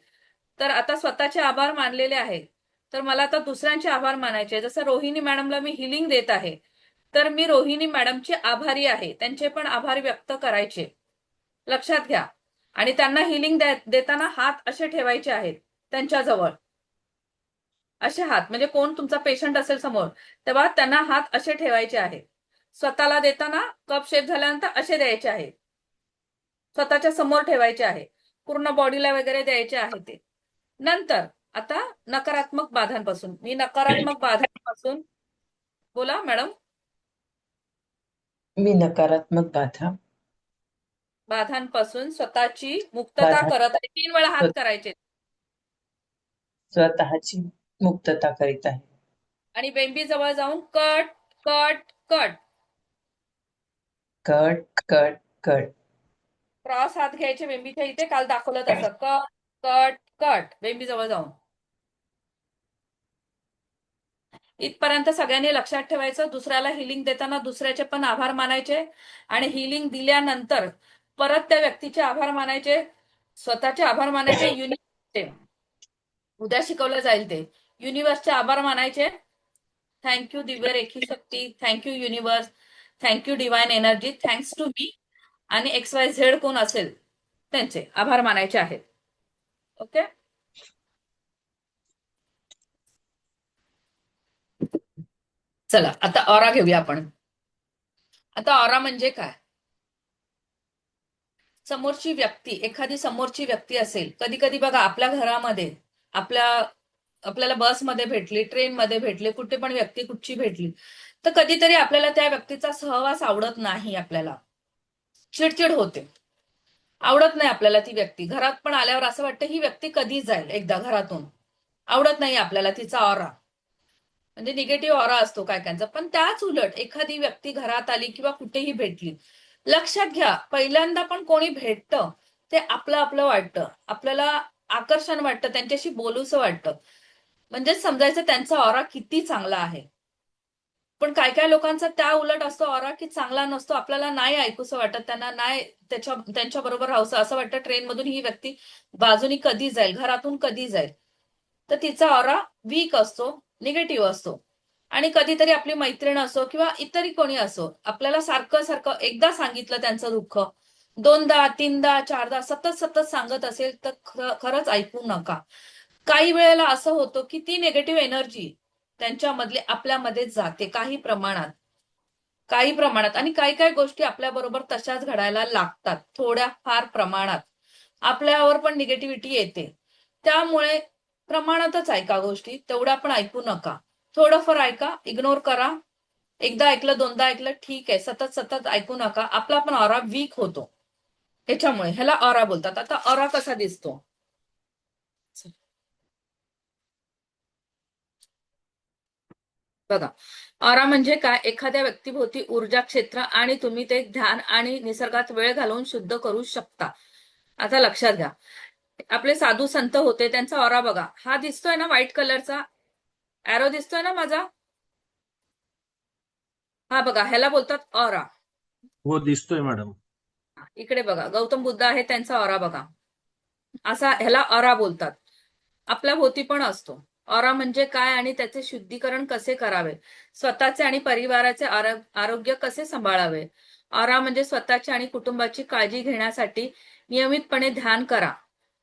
तर आता स्वतःचे आभार मानलेले आहेत, तर मला आता दुसऱ्यांचे आभार मानायचे. जसं रोहिणी मॅडमला मी हिलिंग देत आहे, तर मी रोहिणी मॅडमची आभारी आहे. त्यांचे पण आभार व्यक्त करायचे. लक्षात घ्या. आणि त्यांना हिलिंग देताना हात असे ठेवायचे आहेत त्यांच्याजवळ. असे हात, म्हणजे कोण तुमचा पेशंट असेल समोर, तेव्हा त्यांना हात असे ठेवायचे आहेत. स्वतःला देताना कप शेप झाल्यानंतर असे द्यायचे आहेत. स्वतःच्या समोर ठेवायचे आहे. पूर्ण बॉडीला वगैरे द्यायचे आहे ते. नंतर आता नकारात्मक बाधांपासून, मी नकारात्मक बाधांपासून, बोला मॅडम. मी नकारात्मक बाधांपासून स्वतःची मुक्तता बाधा करत आहे. 3 वेळा हात करायचे. स्वतःची मुक्तता करीत आहे. आणि बेंबी जवळ जाऊन cut cut cut, cut cut cut. Cross हात घ्यायचे बेंबीच्या इथे. काल दाखवलं तसं. कट कट कट, बेंबी जवळ जाऊन. इथपर्यंत सगळ्यांनी लक्षात ठेवायचं. दुसऱ्याला हिलिंग देताना दुसऱ्याचे पण आभार मानायचे आणि हिलिंग दिल्यानंतर परत त्या व्यक्तीचे आभार मानायचे, स्वतःचे आभार मानायचे. युनिवर्सचे उद्या शिकवलं जाईल ते. युनिवर्सचे आभार मानायचे. थँक्यू दिव्य रेखी शक्ती, thank you universe, thank you divine energy, thanks to मी आणि XYZ कोण असेल त्यांचे आभार मानायचे आहेत. ओके. चला आता ऑरा घेऊया आपण. आता ऑरा म्हणजे काय? समोरची व्यक्ती, एखादी समोरची व्यक्ती असेल. कधी कधी बघा आपल्या घरामध्ये आपल्याला बसमध्ये भेटली, ट्रेनमध्ये भेटली, कुठे पण व्यक्ती कुठची भेटली, तर कधीतरी आपल्याला त्या व्यक्तीचा सहवास आवडत नाही. आपल्याला चिडचिड होते, आवडत नाही आपल्याला ती व्यक्ती. घरात पण आल्यावर असं वाटतं ही व्यक्ती कधी जाईल एकदा घरातून. आवडत नाही आपल्याला तिचा ऑरा, म्हणजे निगेटिव्ह ऑरा असतो काय कायचा. पण त्याच उलट एखादी व्यक्ती घरात आली किंवा कुठेही भेटली, लक्षात घ्या पहिल्यांदा पण कोणी भेटतं ते आपलं आपलं वाटतं, आपल्याला आकर्षण वाटतं, त्यांच्याशी बोलूसं वाटतं. म्हणजे समजायचं त्यांचा ऑरा किती चांगला आहे. पण काय काय लोकांचा त्या उलट असतो ऑरा की चांगला नसतो, आपल्याला नाही ऐकूसं वाटत, त्यांना नाही त्यांच्या बरोबर राहावंसं असं वाटतं. ट्रेन मधून ही व्यक्ती बाजूनी कधी जाईल, घरातून कधी जाईल, तर तिचा ऑरा वीक असतो, निगेटिव्ह असतो. आणि कधीतरी आपली मैत्रीण असो किंवा इतरही कोणी असो, आपल्याला सारखं सारखं एकदा सांगितलं त्यांचं दुःख, दोनदा, तीनदा, चारदा सतत सतत सांगत असेल तर खरंच ऐकू नका. काही वेळेला असं होतं की ती निगेटिव्ह एनर्जी त्यांच्यामधली आपल्यामध्ये जाते काही प्रमाणात. आणि काही काही गोष्टी आपल्या बरोबर तशाच घडायला लागतात थोड्या फार प्रमाणात. आपल्यावर पण निगेटिव्हिटी येते. त्यामुळे प्रमाणातच ऐका गोष्टी, तेवढ्या पण ऐकू नका. थोडंफार ऐका, इग्नोर करा. एकदा ऐकलं, दोनदा ऐकलं, ठीक आहे. सतत सतत ऐकू नका. आपला पण ऑरा वीक होतो ह्याच्यामुळे. ह्याला ऑरा बोलतात. आता ऑरा कसा दिसतो बघा. ऑरा म्हणजे काय? एखाद्या व्यक्तीभोवती ऊर्जा क्षेत्र आणि तुम्ही ते ध्यान आणि निसर्गात वेळ घालवून शुद्ध करू शकता. आता लक्षात घ्या, आपले साधू संत होते, त्यांचा ऑरा बघा. हा दिसतोय ना व्हाईट कलरचा एरो दिसतोय ना माझा? हा बघा, ह्याला बोलतात ऑरा. हो दिसतोय मॅडम. इकडे बघा, गौतम बुद्ध आहे, त्यांचा ऑरा बघा. असा ह्याला ऑरा बोलतात. आपल्या भोवती पण असतो. ऑरा म्हणजे काय आणि त्याचे शुद्धीकरण कसे करावे, स्वतःचे आणि परिवाराचे आरोग्य कसे सांभाळावे. ऑरा म्हणजे स्वतःची आणि कुटुंबाची काळजी घेण्यासाठी नियमितपणे ध्यान करा.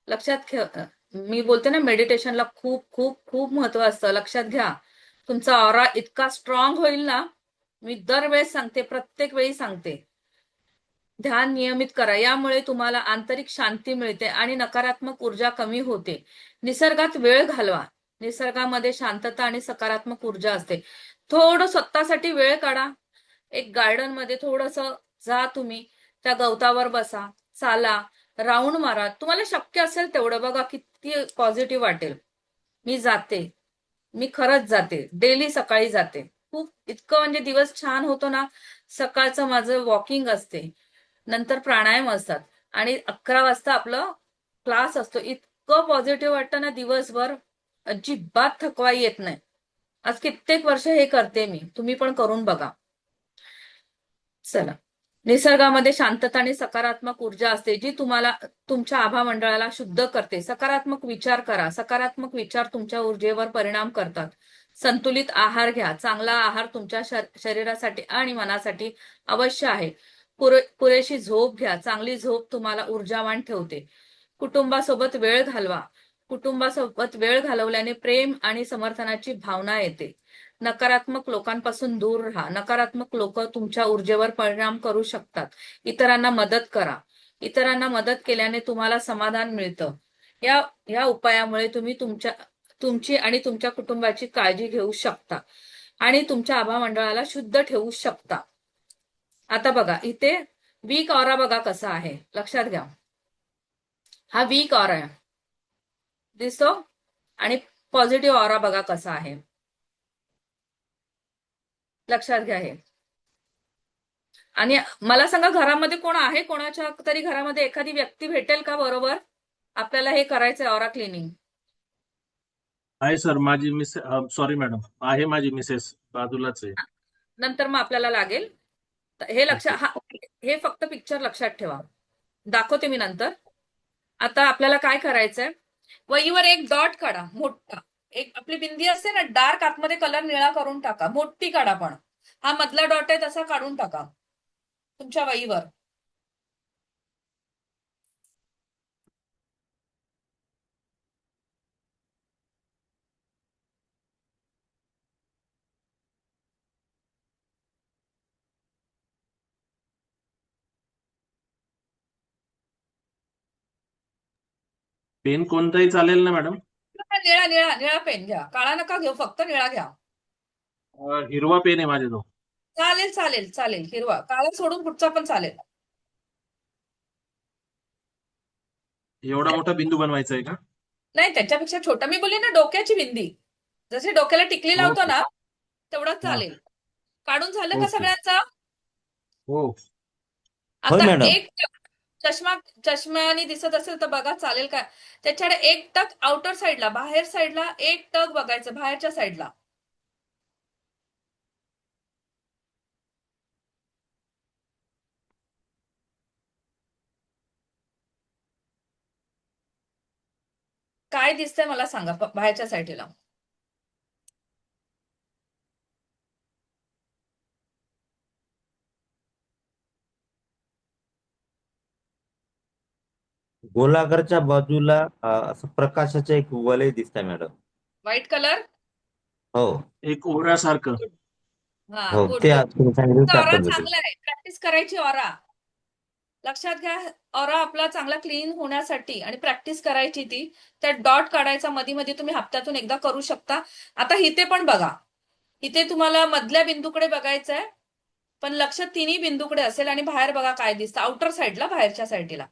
लक्षात मी बोलते ना, मेडिटेशनला खूप खूप खूप महत्व असतं. लक्षात घ्या, तुमचा ऑरा इतका स्ट्रॉंग होईल ना, मी दरवेळेस सांगते, प्रत्येक वेळी सांगते, ध्यान नियमित करा. यामुळे तुम्हाला आंतरिक शांती मिळते आणि नकारात्मक ऊर्जा कमी होते. निसर्गात वेळ घालवा. निसर्गामध्ये शांतता आणि सकारात्मक ऊर्जा असते. थोडं स्वतःसाठी वेळ काढा. एक गार्डन मध्ये थोडस जा, तुम्ही त्या गवतावर बसा, चाला, राऊंड मारा. तुम्हाला शक्य असेल तेवढं. बघा किती पॉझिटिव्ह वाटेल. मी जाते, मी खरंच जाते, डेली सकाळी जाते. खूप इतकं म्हणजे दिवस छान होतो ना. सकाळचं माझं वॉकिंग असते, नंतर प्राणायाम असतात आणि 11 वाजता आपलं क्लास असतो. इतकं पॉझिटिव्ह वाटतं ना दिवसभर, अजिबात थकवा येत नाही. आज कित्येक वर्ष हे करते मी, तुम्ही पण करून बघा. चला, निसर्गामध्ये शांतता आणि सकारात्मक ऊर्जा असते जी तुम्हाला तुमच्या आभा मंडळाला शुद्ध करते. सकारात्मक विचार करा. सकारात्मक विचार तुमच्या ऊर्जेवर परिणाम करतात. संतुलित आहार घ्या. चांगला आहार तुमच्या शरीरासाठी आणि मनासाठी अवश्य आहे. पुरेशी झोप घ्या. चांगली झोप तुम्हाला ऊर्जावान ठेवते. कुटुंबासोबत वेळ घालवा. कुटुंबासोबत वेळ घालवल्याने प्रेम आणि समर्थनाची भावना येते. नकारात्मक लोकांपासून दूर राहा. नकारात्मक लोक तुमच्या ऊर्जेवर परिणाम करू शकतात. इतरांना मदत करा. इतरांना मदत केल्याने तुम्हाला समाधान मिळतं. या उपायामुळे तुम्ही तुमची आणि तुमच्या कुटुंबाची काळजी घेऊ शकता आणि तुमच्या आभा मंडळाला शुद्ध ठेवू शकता. आता बघा, इथे वीक ऑरा बघा कसा आहे, लक्षात घ्या. हा वीक ऑरा आहे दिसतो आणि पॉझिटिव्ह ऑरा बघा कसा आहे. लक्षात घ्या हे. आणि मला सांगा, घरामध्ये कोण आहे? कोणाच्या तरी घरामध्ये एखादी व्यक्ती भेटेल का बरोबर आपल्याला हे करायचंय ऑरा क्लिनिंग? आहे सर, माझी सॉरी मॅडम, आहे माझी मिसेस बाजूलाच आहे. नंतर मग आपल्याला लागेल. तर हे ओके. हे फक्त पिक्चर लक्षात ठेवा. दाखवते मी नंतर. आता आपल्याला काय करायचंय, वहीवर एक डॉट काढा मोठा. एक आपली बिंदी असते ना, डार्क आतमध्ये कलर निळा करून टाका, मोठी काढा. पण हा मधला डॉट आहे तसा काढून टाका तुमच्या वहीवर. पेन कोणताही चालेल ना मॅडम? निळा निळा निळा पेन घ्या, काळा नका घेऊ, फक्त निळा घ्या. हिरवा पेन आहे माझ्याजवळ. चालेल चालेल चालेल, हिरवा. काळा सोडून कुठचा पण चालेल. एवढा मोठा बिंदू बनवायचा आहे का? नाही, त्याच्यापेक्षा छोटा. मी बोलली ना, डोक्याची बिंदी. जसे डोक्याला टिकली लावतो ओके. ना, तेवढाच हा. चालेल. काढून झालं का ओके. सगळ्यांचा? हो. होय आता मॅडम. एक चष्म्याने दिसत असेल तर बघा, चालेल का? त्याच्याकडे एक टक आउटर साईडला, बाहेर साईडला एक टक बघायचं, बाहेरच्या साईडला. काय दिसतंय मला सांगा, बाहेरच्या साईडला. गोलाकारच्या बाजूला असं प्रकाशाचं एक वलय दिसतंय मॅडम. White colour. हो एक ओरासारखं. हा, हो, गुड ते गुड. तुम्ही सांगितलं त्या ऑरा पद्धतीने. चांगला आहे, प्रॅक्टिस करायची ऑरा. लक्षात घ्या, ऑरा आपला चांगला क्लीन होण्यासाठी आणि प्रॅक्टिस करायची ती. त्यात डॉट काढायचा मध्ये मध्ये, तुम्ही हप्त्यातून एकदा करू शकता. आता इथे पण बघा, इथे तुम्हाला मधल्या बिंदूकडे बघायचंय, पण लक्ष तिन्ही बिंदूकडे असेल. आणि बाहेर बघा काय दिसतं, आउटर साईडला, बाहेरच्या साईडला.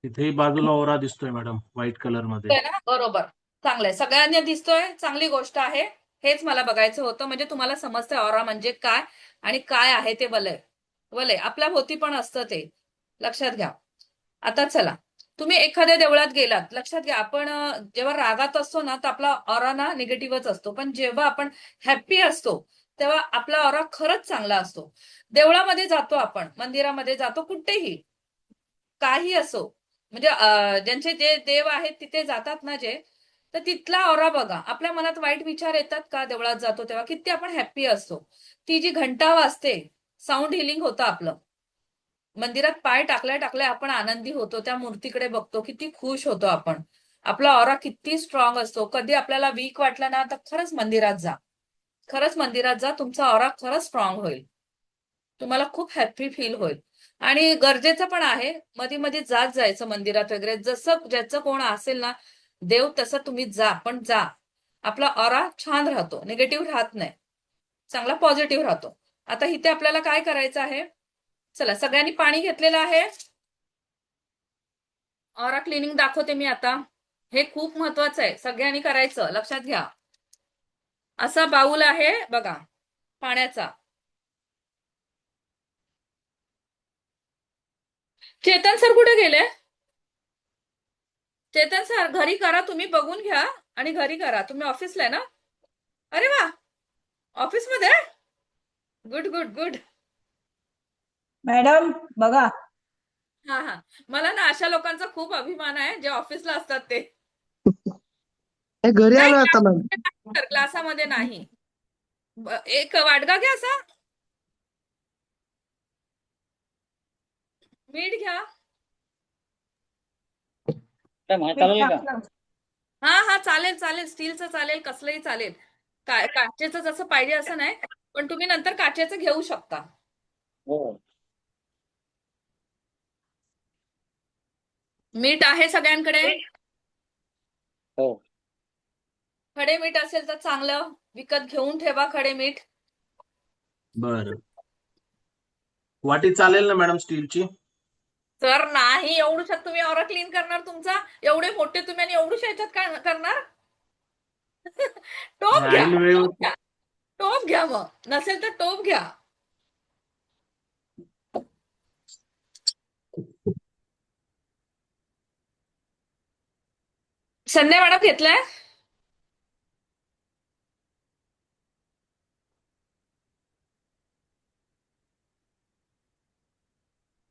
तिथेही बाजूला ओरा दिसतोय मॅडम, व्हाईट कलर मध्ये. आहे ना? बरोबर, चांगलंय. सगळ्यांना दिसतोय, चांगली गोष्ट आहे. हेच मला बघायचं होतं, म्हणजे तुम्हाला समजतंय ऑरा म्हणजे काय आणि काय आहे ते वलय. वलय आपल्या भोवती पण असतं ते, लक्षात घ्या. आता चला, तुम्ही एखाद्या देवळात गेलात, लक्षात घ्या, आपण जेव्हा रागात असतो ना, तर आपला ऑरा ना निगेटिव्हच असतो. पण जेव्हा आपण हॅप्पी असतो, तेव्हा आपला ऑरा खरंच चांगला असतो. देवळामध्ये जातो आपण, मंदिरामध्ये जातो, कुठेही काही असो, म्हणजे ज्यांचे जे देव आहेत तिथे जातात ना जे, तर तिथला ऑरा बघा. आपल्या मनात वाईट विचार येतात का देवळात जातो तेव्हा? किती आपण हॅप्पी असतो. ती जी घंटा वाजते, साऊंड हिलिंग होतं आपलं. मंदिरात पाय टाकल्या टाकल्या आपण आनंदी होतो, त्या मूर्तीकडे बघतो, किती खुश होतो आपण. आपला ऑरा किती स्ट्रॉंग असतो. कधी आपल्याला वीक वाटलं ना, तर खरंच मंदिरात जा. खरंच मंदिरात जा, तुमचा ऑरा खरंच स्ट्रॉंग होईल. तुम्हाला खूप हॅप्पी फील होईल. आणि गरजेचं पण आहे, मध्ये मध्ये जात जायचं मंदिरात वगैरे. जसं ज्याचं कोण असेल ना देव, तसं तुम्ही जा, पण जा. आपला ऑरा छान राहतो, निगेटिव्ह राहत नाही, चांगला पॉझिटिव्ह राहतो. आता इथे आपल्याला काय करायचं आहे, चला, सगळ्यांनी पाणी घेतलेलं आहे. ऑरा क्लिनिंग दाखवते मी आता. हे खूप महत्वाचं आहे, सगळ्यांनी करायचं, लक्षात घ्या. असा बाऊल आहे बघा पाण्याचा. चेतन सर कुठे गेले? चेतन सर, घरी करा तुम्ही, बघून घ्या आणि घरी करा. तुम्ही ऑफिसला आहे ना? अरे वा, ऑफिसमध्ये. Good good good. मॅडम बघा, हा हा, मला ना अशा लोकांचा खूप अभिमान आहे जे ऑफिसला असतात ते. हे घरी नाही, आलो आता मॅम. क्लासामध्ये नाही. एक वाटगा घ्या असा, मीठ घ्या. मॅडम, हा मी चालेल का? टाकलं. हा हा, चालेल चालेल, स्टीलचं चालेल, कसलंही चालेल. काचेचं जसं पाहिजे असं नाही, पण तुम्ही नंतर काचेचं घेऊ शकता. हो मीठ आहे सगळ्यांकडे? हो. खडे मीठ असेल तर चांगलं, विकत घेऊन ठेवा खडे मीठ. बरं. वाटी चालेल ना मॅडम स्टीलची? तर नाही, एवढूशात तुम्ही ऑरा क्लीन करणार तुमचा? एवढे मोठे तुम्ही आणि एवढूशा ह्याच्यात काय करणार? टोप घ्या, ऐन टोप वेळेवर. घ्या, टोप घ्या. मग नसेल तर टोप घ्या. संध्या मॅडम घेतलाय?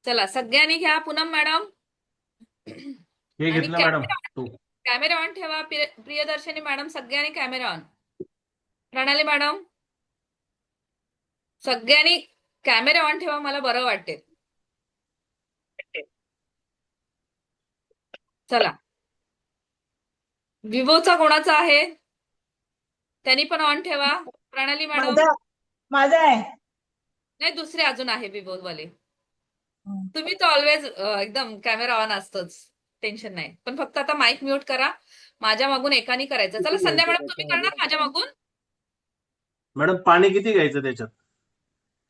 चला सगळ्यांनी घ्या. पूनम मॅडम हे आणि घेतलं मॅडम तू. कॅमेरा ऑन ठेवा. प्रियदर्शनी मॅडम सगळ्यांनी कॅमेरा ऑन. प्रणाली मॅडम सगळ्यांनी कॅमेरा ऑन ठेवा, मला बरं वाटेल. चला विवोचा कोणाचा आहे? त्यांनी पण ऑन ठेवा. प्रणाली मॅडम माझा माझा आहे. नाही, दुसरे अजून आहे विवो वाले. हं. तुम्ही तर ऑलवेज एकदम कॅमेरा ऑन असतोच, टेन्शन नाही. पण फक्त आता माईक म्यूट करा. माझ्या मागून एकानी करायचं. चला संध्या मॅडम तुम्ही करणार माझ्या मागून? मॅडम पाणी किती घ्यायचं त्याच्यात?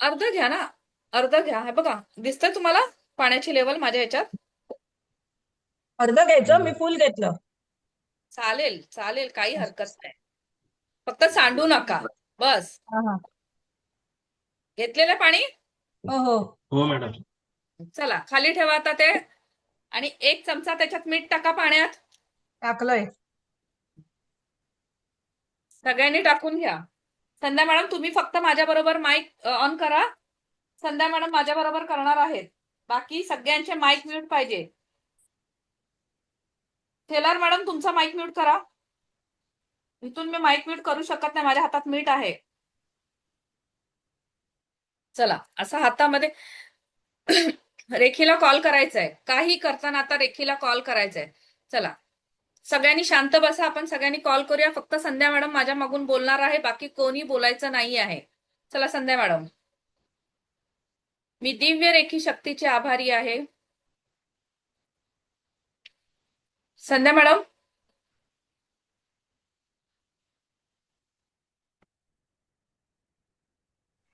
अर्ध घ्या ना, अर्ध घ्या. हे बघा दिसतंय तुम्हाला पाण्याची लेवल माझ्या ह्याच्यात? अर्ध घ्यायचं, मी फुल घेतलं. चालेल चालेल, काही हरकत नाही. फक्त सांडू नका बस. हा हा. घेतलेलं पाणी? हो हो. हो मॅडम. चला खाली ठेवा आता ते. आणि 1 चमचा त्याच्यात मीठ टाका पाण्यात. टाकलंय. सगळ्यांनी टाकून घ्या. संध्या मॅडम तुम्ही फक्त माझ्या बरोबर माईक ऑन करा. संध्या मॅडम माझ्या बरोबर करणार आहेत. बाकी सगळ्यांचे माईक म्यूट पाहिजे. थेलार मॅडम तुमचा माईक म्यूट करा. इथून मी माईक म्यूट करू शकत नाही, माझ्या हातात मीठ आहे. चला असं हातामध्ये रेखीला कॉल करायचा आहे. काही करताना आता रेखीला कॉल करायचा आहे. चला सगळ्यांनी शांत बसा. आपण सगळ्यांनी कॉल करूया. फक्त संध्या मॅडम माझ्या मागून बोलणार आहे, बाकी कोणी बोलायचं नाही आहे. चला संध्या मॅडम. मी दिव्य रेखी शक्तीचे आभारी आहे. संध्या मॅडम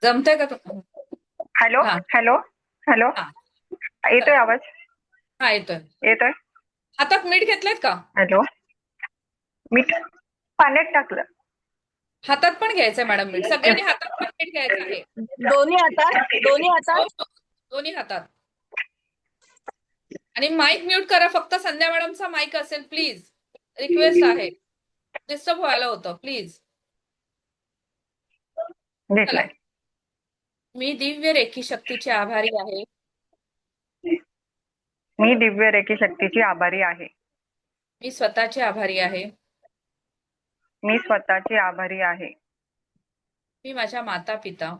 जमतंय का हॅलो हा हॅलो हॅलो हा येतोय आवाज? हा येतोय. येतोय. हातात मीठ घेतलेत का? हॅलो. मीठ पाण्यात टाकलं. हातात पण घ्यायचंय मॅडम मीठ. सगळ्यांनी हातात पण मीठ घ्यायचं आहे. दोन्ही हातात, दोन्ही हो, हातात. हो. दोन्ही हातात. आणि माईक म्यूट करा. फक्त संध्या मॅडमचा माईक असेल प्लीज. रिक्वेस्ट आहे. डिस्टर्ब व्हायला होतं प्लीज. चला घेतलंय. मी दिव्य रेखी शक्तीचे आभारी आहे. मी दिव्य रेखी शक्तीची आभारी आहे. मी स्वतःचे आभारी आहे. मी स्वतःची आभारी आहे. मी माझ्या माता पिता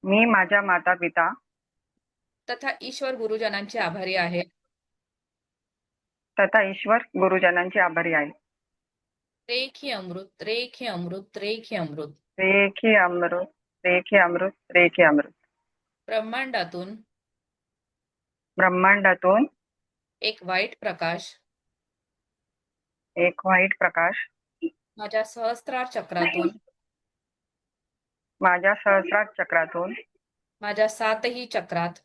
मी माझ्या माता पिता तथा ईश्वर गुरुजनांचे आभारी आहे. तथा ईश्वर गुरुजनांची आभारी आहे. रेखी अमृत रेखी अमृत रेखी अमृत. रेखी अमृत रेखी अमृत रेखी अमृत. ब्रह्मांडातून ब्रह्मांडातून एक वाईट प्रकाश एक वाईट प्रकाश माझ्या सहस्त्रार चक्रातून माझ्या सहस्रार चक्रातून माझ्या 7ही चक्रात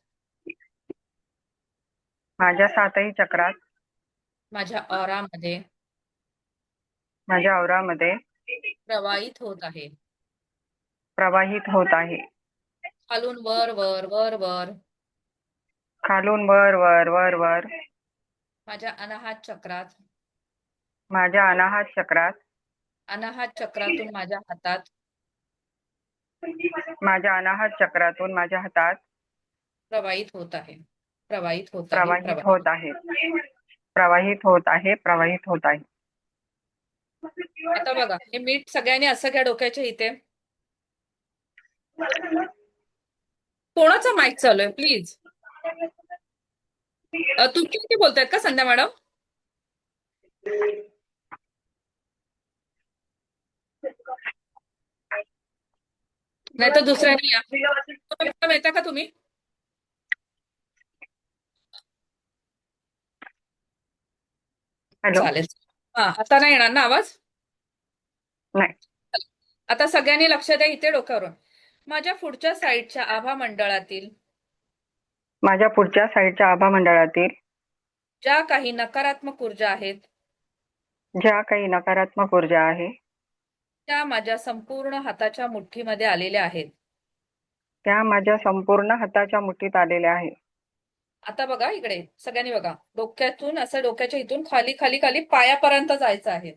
माझ्या 7ही चक्रात माझ्या ऑरामध्ये माझ्या औरामध्ये प्रवाहित होत आहे. प्रवाहित होत आहे. खालून वर वर वर वर खालून वर वर वर वर माझ्या अनाहत चक्रात. माझ्या अनाहत चक्रात अनाहत चक्रातून माझ्या हातात माझ्या अनाहत चक्रातून माझ्या हातात प्रवाहित होत आहे. प्रवाहित होत आहे. प्रवाहित होत आहे. प्रवाहित होत आहे. प्रवाहित होत आहे. आता बघा हे मीठ सगळ्यांनी असं घ्या डोक्याच्या इथे. कोणाचा माईक चालू आहे प्लीज? तुम्ही किती बोलतायत का संध्या मॅडम? नाही तर दुसऱ्याने या. मॅडम येता का तुम्ही? हॅलो. चालेल. हा आता नाही येणार ना आवाज? नाही. आता सगळ्यांनी लक्ष द्या इथे डोक्यावरून. माझ्या पुढच्या साईडच्या आभा मंडळातील माझ्या पुढच्या साईडच्या आभा मंडळातील ज्या काही नकारात्मक ऊर्जा आहेत ज्या काही नकारात्मक ऊर्जा आहे त्या माझ्या संपूर्ण हाताच्या मुठीमध्ये आलेल्या आहेत. त्या माझ्या संपूर्ण हाताच्या मुठीत आलेल्या आहेत. आता बघा इकडे सगळ्यांनी बघा, डोक्यातून असं डोक्याच्या इथून खाली खाली खाली पायापर्यंत जायचं आहे.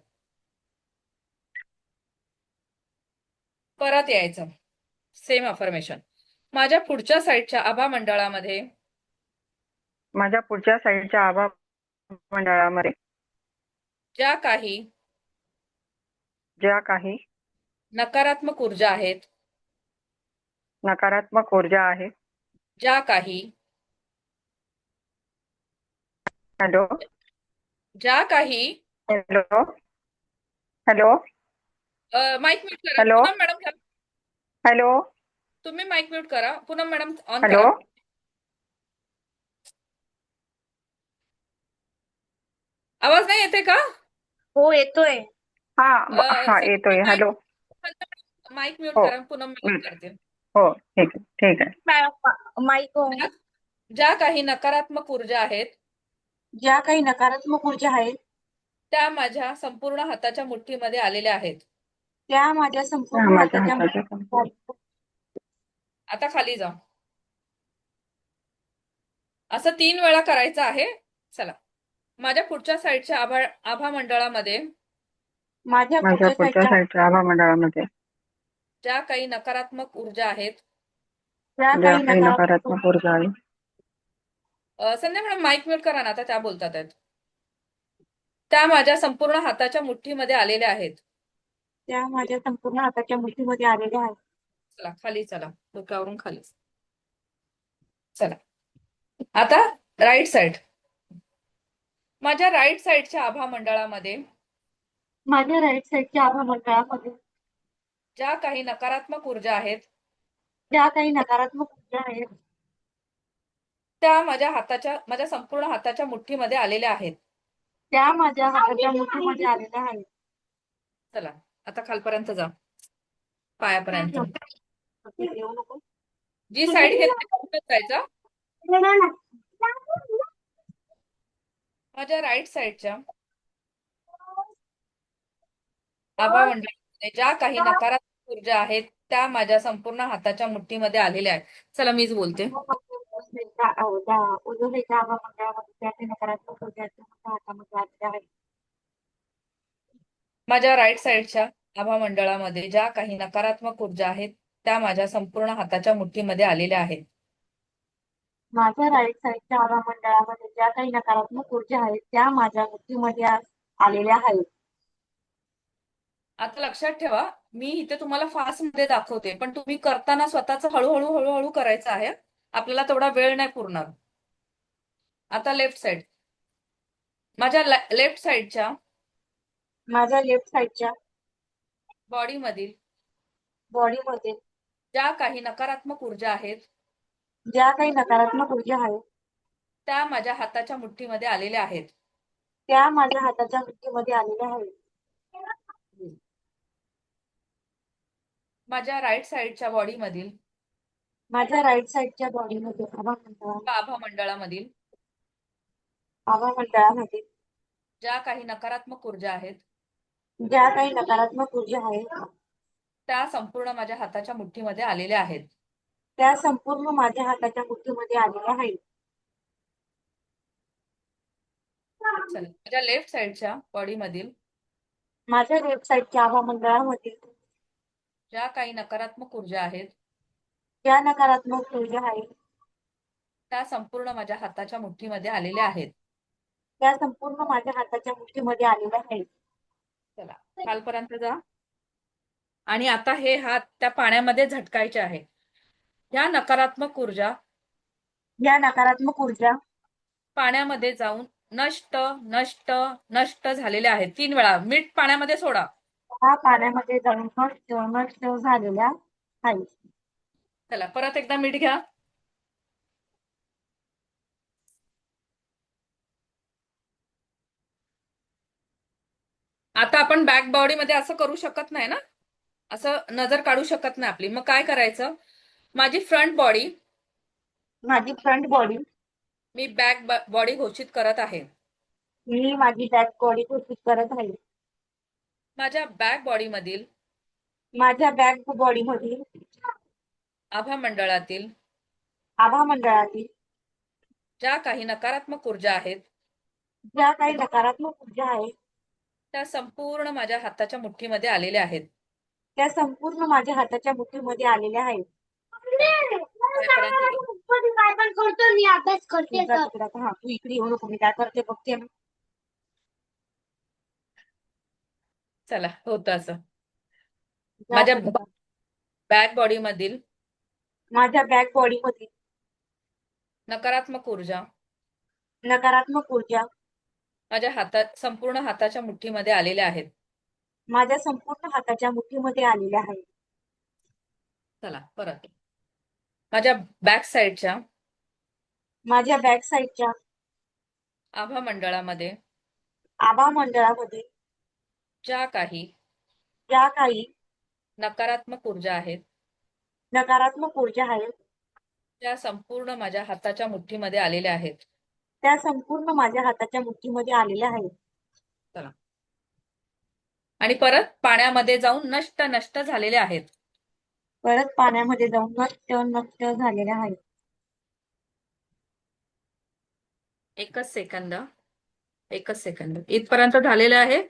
परत यायचं. Same affirmation. माझ्या पुढच्या साईडच्या आभा मंडळामध्ये माझ्या पुढच्या साईडच्या आभा मंडळामध्ये ज्या काही ज्या काही नकारात्मक ऊर्जा आहेत, नकारात्मक ऊर्जा आहे, ज्या काही हॅलो ज्या काही हॅलो हॅलो माईक म्यूट करा. हॅलो पूनम मॅडम घ्या. हॅलो तुम्ही माईक म्यूट करा. पूनम मॅडम ऑन हॅलो करा. आवाज नाही येते का? हो येतोय. हा हा येतोय. हॅलो माईक म्यूट हो करा. पूनम मॅडम करते. हो ठीक आहे ठीक आहे. माईक ज्या काही नकारात्मक ऊर्जा आहेत, ज्या काही नकारात्मक ऊर्जा आहेत त्या माझ्या संपूर्ण हाताच्या मुठीमध्ये आलेल्या आहेत. त्या माझ्या संपूर्ण माझ्या हाताच्या हाताच्या संपूर्ण आता खाली जा. असं 3 वेळा करायचं आहे. चला. माझ्या पुढच्या साईडच्या आभा मंडळामध्ये माझ्या माझ्या पुढच्या पुढच्या साईडच्या साईडच्या आभा मंडळामध्ये ज्या काही नकारात्मक ऊर्जा आहेत, ज्या ज्या काही काही नकारात्मक नकारात्मक ऊर्जा आहे, संध्या मॅडम माईक म्यूट करा ना, आता त्या बोलतात आहेत. त्या माझ्या संपूर्ण हाताच्या मुठीमध्ये आलेल्या आहेत. त्या माझ्या संपूर्ण हाताच्या मुठीमध्ये आलेल्या आहेत. चला खाली चला. डोक्यावरून खाली. चला. आता राईट साईड. माझ्या राईट साईडच्या आभा मंडळामध्ये माझ्या राईट साईडच्या आभा मंडळामध्ये ज्या काही नकारात्मक ऊर्जा आहेत, ज्या काही नकारात्मक ऊर्जा आहेत त्या माझ्या संपूर्ण हाताच्या मुठीमध्ये आलेल्या आहेत. त्या माझ्या हाताच्या मुठीमध्ये आलेल्या आहेत. चला आता खालपर्यंत जा. पायापर्यंत. येऊ नको. जी साईड घेतली तिथेच जायचं. माझ्या राईट साईडच्या आभा मंडळामध्ये ज्या काही नकारात्मक ऊर्जा आहेत, त्या माझ्या संपूर्ण हाताच्या मुठीमध्ये आलेल्या आहेत. चला मीच बोलते. उजव्या साईडच्या आभा मंडळामध्ये ज्या काही नकारात्मक ऊर्जा आहेत त्या माझ्या हातामध्ये आलेल्या आहेत. माझ्या राईट साईडच्या आभा मंडळामध्ये ज्या काही नकारात्मक ऊर्जा आहेत, त्या माझ्या संपूर्ण हाताच्या मुठीमध्ये आलेल्या आहेत. माझ्या राईट साईडच्या आभा मंडळामध्ये ज्या काही नकारात्मक ऊर्जा आहेत त्या माझ्या मुठीमध्ये आलेल्या आहेत. आता लक्षात ठेवा, मी इथे तुम्हाला फास्ट मध्ये दाखवते, पण तुम्ही करताना स्वतःच हळूहळू हळूहळू करायचं आहे. आपल्याला तेवढा वेळ नाही पुरणार. आता लेफ्ट साईड. माझ्या लेफ्ट साईडच्या माझ्या लेफ्ट साईडच्या बॉडीमधील बॉडीमध्ये ज्या काही नकारात्मक ऊर्जा आहेत, ज्या काही नकारात्मक ऊर्जा आहेत त्या माझ्या हाताच्या मुठीमध्ये आलेल्या आहेत. त्या माझ्या हाताच्या मुठीमध्ये आलेल्या आहेत. माझ्या राईट साईडच्या बॉडीमधील माझ्या राईट साईडच्या बॉडीमध्ये आभा मंडळामधील आभा मंडळामध्ये ज्या काही नकारात्मक ऊर्जा आहेत, ज्या काही नकारात्मक ऊर्जा आहेत त्या संपूर्ण माझ्या हाताच्या मुठीमध्ये आलेल्या आहेत. त्या संपूर्ण माझ्या हाताच्या मुठीमध्ये आलेल्या आहेत. चला. माझ्या लेफ्ट साईडच्या बॉडीमधील माझ्या लेफ्ट साईडच्या आभा मंडळामध्ये ज्या काही नकारात्मक ऊर्जा आहेत, ज्या नकारात्मक ऊर्जा आहेत त्या संपूर्ण माझ्या हाताच्या मुठीमध्ये आलेल्या आहेत. त्या संपूर्ण माझ्या हाताच्या मुठीमध्ये आलेल्या आहेत. चला खालपर्यंत जा. आणि आता हे हात त्या पाण्यामध्ये झटकायचे आहे. ह्या नकारात्मक ऊर्जा या नकारात्मक ऊर्जा पाण्यामध्ये जाऊन नष्ट नष्ट नष्ट झालेल्या आहेत. 3 वेळा मीठ पाण्यामध्ये सोडा. हा पाण्यामध्ये जाऊन नष्ट झालेल्या आहेत. चला परत एकदा मीठ घ्या. आता आपण बॅक बॉडीमध्ये असं करू शकत नाही ना, असं नजर काढू शकत नाही आपली. मग काय करायचं, माझी फ्रंट बॉडी माझी फ्रंट बॉडी मी बॅक बॉडी घोषित करत आहे. मी माझी बॅक बॉडी घोषित करत आहे. माझ्या बॅक बॉडीमधील माझ्या बॅक बॉडीमधील आभा मंडळातील आभा मंडळातील ज्या काही नकारात्मक ऊर्जा आहेत ज्या काही नकारात्मक ऊर्जा आहेत त्या संपूर्ण माझ्या हाताच्या मुठीमध्ये आलेल्या आहेत. त्या संपूर्ण माझ्या हाताच्या मुठीमध्ये आलेल्या आहेत. पायापर्यंत ये. तू जा तिकडे आता. हा, तू इकडे येऊ नको, मी काय करते बघते ना. चला होतं असं. जा माझ्या आता जा. बॅक बॉडी मधील माझ्या बॅक बॉडी मध्ये नकारात्मक ऊर्जा नकारात्मक ऊर्जा माझ्या हातात संपूर्ण हाताच्या मुठीमध्ये आलेल्या आहेत. माझ्या संपूर्ण हाताच्या मुठीमध्ये आलेल्या आहेत. चला परत. माझ्या बॅक साईडच्या माझ्या बॅक साईडच्या आभा मंडळामध्ये आभा मंडळामध्ये ज्या काही ज्या काही नकारात्मक ऊर्जा आहेत नकारात्मक ऊर्जा आहेत त्या संपूर्ण माझ्या हाताच्या मुठीमध्ये आलेल्या आहेत. त्या संपूर्ण माझ्या हाताच्या मुठीमध्ये आलेल्या आहेत. चला. आणि परत पाण्यामध्ये जाऊन नष्ट नष्ट झालेल्या आहेत. परत पाण्यामध्ये जाऊन नष्ट नष्ट झालेल्या आहेत. एकच सेकंद. एकच सेकंद. इथपर्यंत झालेलं आहे.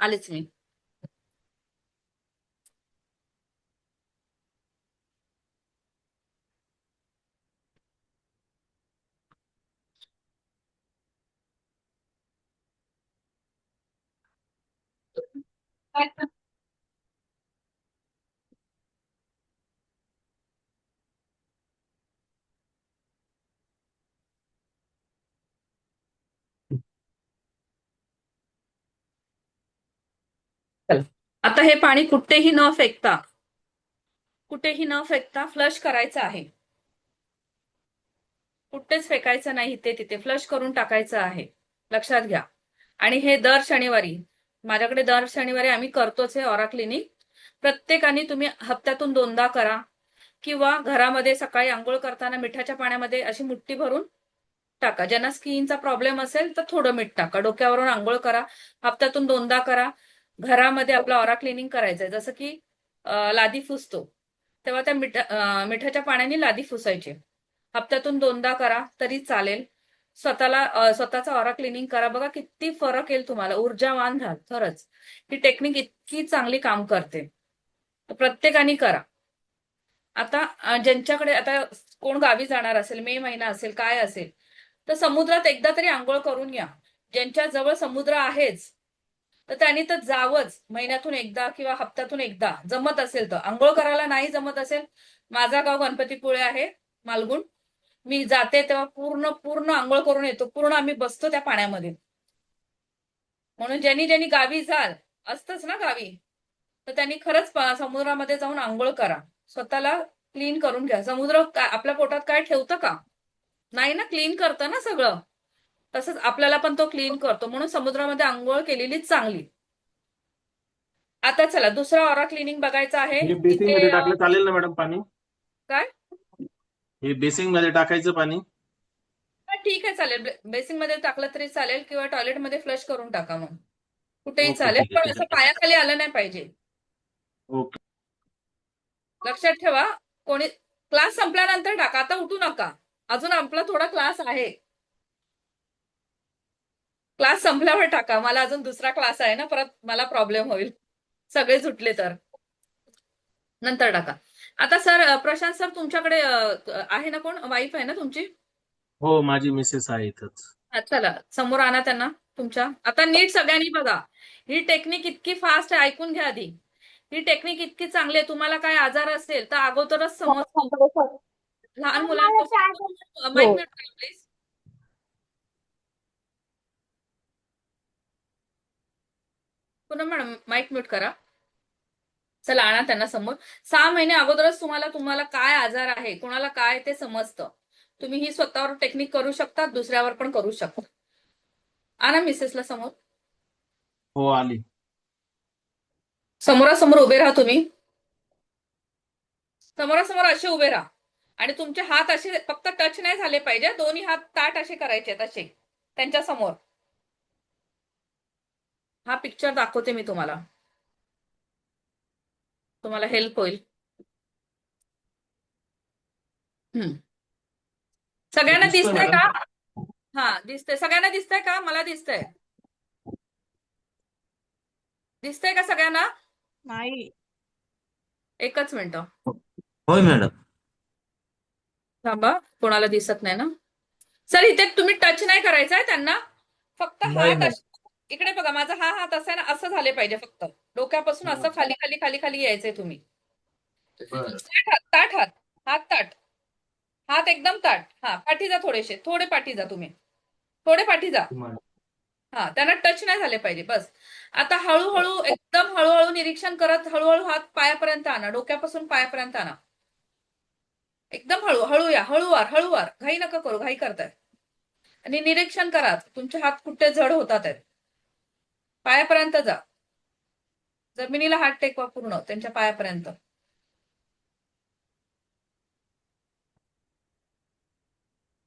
आलेच मी. चला. आता हे पाणी कुठेही न फेकता फ्लश करायचं आहे. कुठेच फेकायचं नाही, ते तिथे फ्लश करून टाकायचं आहे. लक्षात घ्या. आणि हे दर शनिवारी माझ्याकडे दर शनिवारी आम्ही करतोच हे ऑरा क्लिनिक. प्रत्येकाने तुम्ही हप्त्यातून 2दा करा किंवा घरामध्ये सकाळी आंघोळ करताना मिठाच्या पाण्यामध्ये अशी मुठ्ठी भरून टाका. ज्यांना स्किनचा प्रॉब्लेम असेल तर थोडं मीठ टाका. डोक्यावरून आंघोळ करा. हप्त्यातून 2दा करा. घरामध्ये आपला ऑरा क्लिनिंग करायचंय. जसं की लादी फुसतो तेव्हा त्या मिठाच्या पाण्याने लादी फुसायची. हप्त्यातून 2दा करा तरी चालेल. स्वतःचा ऑरा क्लिनिंग करा. बघा किती फरक येईल तुम्हाला. ऊर्जावान व्हाल. खरंच ही टेक्निक इतकी चांगली काम करते. प्रत्येकाने करा. आता ज्यांच्याकडे आता कोण गावी जाणार असेल, मे महिना असेल, काय असेल, तर समुद्रात एकदा तरी आंघोळ करून या. ज्यांच्या जवळ समुद्र आहेच तर त्यांनी तर जावंच. महिन्यातून एकदा किंवा हप्त्यातून एकदा जमत असेल तर. आंघोळ करायला नाही जमत असेल, माझा गाव गणपतीपुळे आहे, मालगुण. मी जाते तेव्हा पूर्ण पूर्ण आंघोळ करून येतो. पूर्ण आम्ही बसतो त्या पाण्यामध्ये. म्हणून ज्यांनी गावी जाल, असतंच ना गावी, तर त्यांनी खरंच समुद्रामध्ये जाऊन आंघोळ करा. स्वतःला क्लीन करून घ्या. समुद्र आपल्या पोटात काय ठेवतं का? नाही ना, क्लीन करतं ना सगळं. तसंच आपल्याला पण तो क्लीन करतो. म्हणून समुद्रामध्ये आंघोळ केलेलीच चांगली. आता चला दुसरा ऑरा क्लिनिंग बघायचा आहे. हे बेसिंग इथे मध्ये टाकलं चालेल ना मॅडम पाणी? काय? हे बेसिंग मध्ये टाकायचं पाणी? ठीक आहे, चालेल. बेसिंग मध्ये टाकलं तरी चालेल किंवा टॉयलेटमध्ये फ्लश करून टाका. मग कुठेही ओके, चालेल, ठीक आहे, पण ठीक असं पायाखाली आलं नाही पाहिजे. ओके. लक्षात ठेवा. कोणी क्लास संपल्यानंतर टाका. आता उठू नका. अजून आपला थोडा क्लास आहे. क्लास संपल्यावर टाका. मला अजून दुसरा क्लास आहे ना, परत मला प्रॉब्लेम होईल. सगळे सुटले तर नंतर टाका. आता सर, प्रशांत सर, तुमच्याकडे आहे ना कोण? वाईफ आहे ना तुमची? हो, माझी मिसेस आहे इथंच. चला समोर आणा त्यांना तुमच्या. आता नीट सगळ्यांनी बघा. ही टेक्निक इतकी फास्ट आहे, ऐकून घ्या आधी. ही टेक्निक इतकी चांगली आहे. तुम्हाला काय आजार असेल तर अगोदरच समज. लहान मुलांपासून माईक म्यूट करा प्लीज. पुन्हा मॅडम माईक म्यूट करा. चला आणा त्यांना समोर. 6 महिने अगोदरच तुम्हाला काय आजार आहे, कोणाला काय ते समजतं. तुम्ही ही स्वतःवर टेक्निक करू शकता, दुसऱ्यावर पण करू शकता. आणा मिसेसला समोर. हो, आली. समोरासमोर उभे राहा तुम्ही. समोरासमोर असे उभे राहा. आणि तुमचे हात असे फक्त टच नाही झाले पाहिजे. दोन्ही हात ताट असे करायचे असे त्यांच्या समोर. हा पिक्चर दाखवते मी तुम्हाला हेल्प होईल. सगळ्यांना दिसतोय दिसतंय मॅडम? का? हा दिसतंय, सगळ्यांना दिसतंय का? मला दिसतंय. दिसतंय का सगळ्यांना? नाही. एकच मिनिटं होय मॅडम. थांबा, कोणाला दिसत नाही ना? सर इथे तुम्ही टच नाही करायचं आहे त्यांना, फक्त नाही हात मॅडम. इकडे बघा, माझा हा हात असा आहे ना, असं झाले पाहिजे, फक्त डोक्यापासून असं खाली खाली खाली खाली यायचंय तुम्ही. बरं. ताट हात, हात ताट, हात एकदम ताट. हा, पाठी जा थोडेसे, थोडे पाठी जा तुम्ही, थोडे पाठी जा. हा, त्यांना टच नाही झाले पाहिजे, बस. आता हळूहळू, एकदम हळूहळू निरीक्षण करत हळूहळू हात पायापर्यंत आणा, डोक्यापासून पायापर्यंत आणा. एकदम हळू हळू या, हळूवार हळूवार, घाई नका करू, घाई करताय. आणि निरीक्षण करा तुमचे हात कुठे जड होतात आहेत. पायापर्यंत जा, जमिनीला हात टेकवा पूर्ण त्यांच्या पायापर्यंत.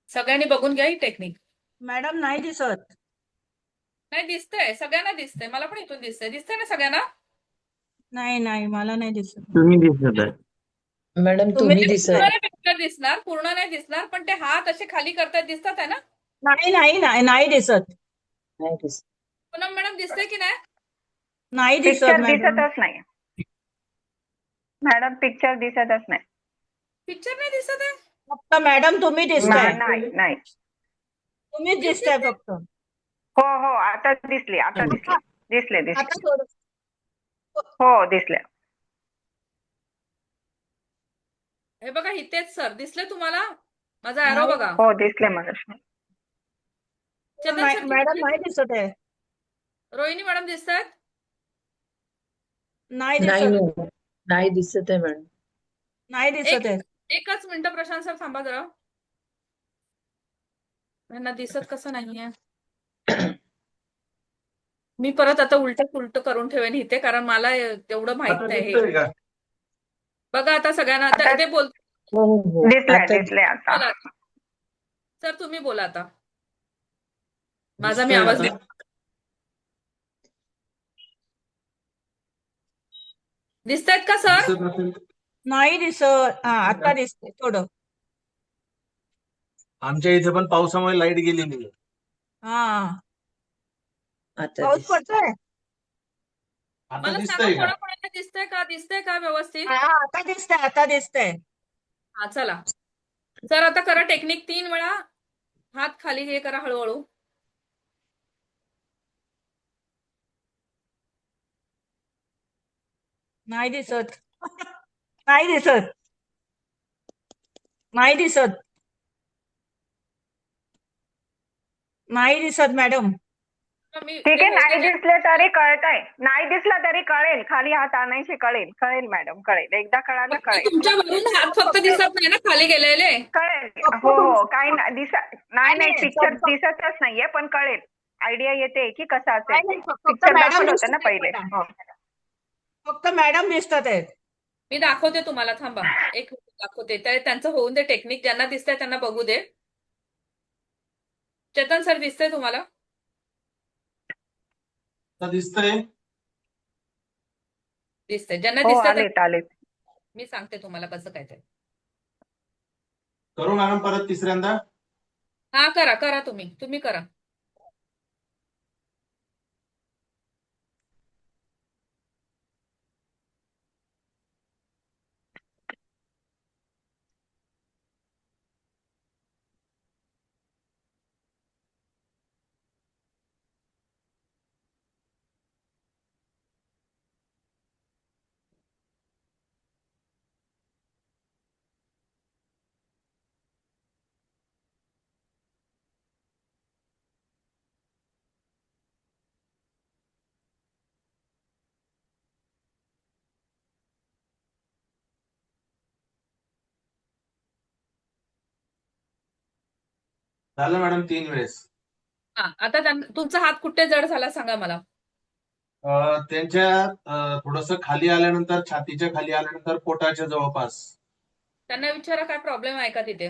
सगळ्यांनी बघून घ्या ही टेक्निक. मॅडम नाही दिसत. नाही दिसतंय, सगळ्यांना दिसतंय, मला पण इथून दिसतंय. दिसतंय ना सगळ्यांना? नाही नाही, मला नाही दिसत. तुम्ही दिसत आहे. मॅडम तुम्ही तुम्ही पूर्ण दिसत नाही पिक्चर दिसणार, पूर्ण नाही दिसणार, पण ते हात असे खाली करतायत, दिसतात आहे ना? नाही नाही नाही, नाही दिसत. नाही दिसत. पूनम मॅडम दिसतंय की नाही? नाही दिसत पिक्चर मॅडम. दिसतच नाही मॅडम, पिक्चर दिसतच नाही. पिक्चर नाही दिसत आहे? फक्त मॅडम तुम्ही दिसताय. नाही नाही. तुम्हीच मीच दिसताय दिसते. फक्त. हो हो, आता दिसले, आता दिसले, दिसले दिसले. आता थोडं. हो दिसले. हे बघा, इथेच सर दिसले तुम्हाला? माझा एरो नाही. बघा. हो दिसले मला. चेतन सर मॅडम दिसतंय? नाही दिसत आहे. रोहिणी मॅडम दिसतायत? नाही नाही दिसत. मॅडम. नाही दिसत आहे मॅडम. नाही दिसत आहे. एकच मिनिटं प्रशांत सर थांबा जरा. यांना दिसत कसं नाहीये? मी परत आता उलट करून ठेवेन इथे, कारण मला तेवढं माहित आता नाही हे. दिसतंय का? बघा आता सगळ्यांना, आता ते बोल. हो हो हो. दिसले आता दिसले आता. बोला. सर तुम्ही बोला आता. माझा मी दिसतंय आवाज आता? दिसतायत का सर? दिसत नसेल नाही दिसत. हा, आता दिसते थोडं. आमच्या इथे पण पावसामुळे लाईट गेलेली आहे. हा, आता पाऊस दिसत. पडतोय. आता मला सांगा, दिसतंय का? कोणाकोणाला दिसतंय का? दिसतंय का व्यवस्थित? हा, आता दिसतंय, आता दिसतंय. हा चला. सर आता करा टेक्निक, 3 वेळा हात खाली हे करा हळूहळू. नाही दिसत. नाही दिसत. नाही दिसत. नाही दिसत मॅडम. मी ठीक ते आहे, होऊ नाही दे. दिसले तरी कळतंय. नाही दिसलं तरी कळेल, खाली हात आणायचे, कळेल कळेल मॅडम, कळेल. एकदा कळालं फक्त कळेल. तुमच्या वरून हात फक्त दिसत नाही ना खाली गेलेले? कळेल. फक्त हो हो, तुमचं- काही नाही नाही, पिक्चर फक्त- दिसतच नाहीये, पण कळेल. आयडिया येते की कसं असेल नाही, ते. नाही, फक्त पिक्चर मॅडम दाखवलं होतं ना दिसतात पहिले. मला. हो. फक्त मॅडम दिसतात आहेत. मी दाखवते तुम्हाला, थांबा एक मिनिट दाखवते. त्यांचं होऊन दे टेक्निक, ज्यांना दिसतंय त्यांना बघू दे. चेतन सर दिसतंय तुम्हाला? आता दिसतंय? दिसतंय. ज्यांना हो, दिसतंय आलेत आलेत. मी सांगते तुम्हाला कसं काय ते. करू मॅडम परत तिसऱ्यांदा? हा करा करा, तुम्ही करा. झालं मॅडम 3 वेळेस. हा, आता तुमचा हात कुठे जड झाला सांगा मला. त्यांच्या थोडंसं खाली आल्यानंतर, छातीच्या खाली आल्यानंतर पोटाच्या जवळपास. त्यांना विचारा काय प्रॉब्लेम आहे का तिथे.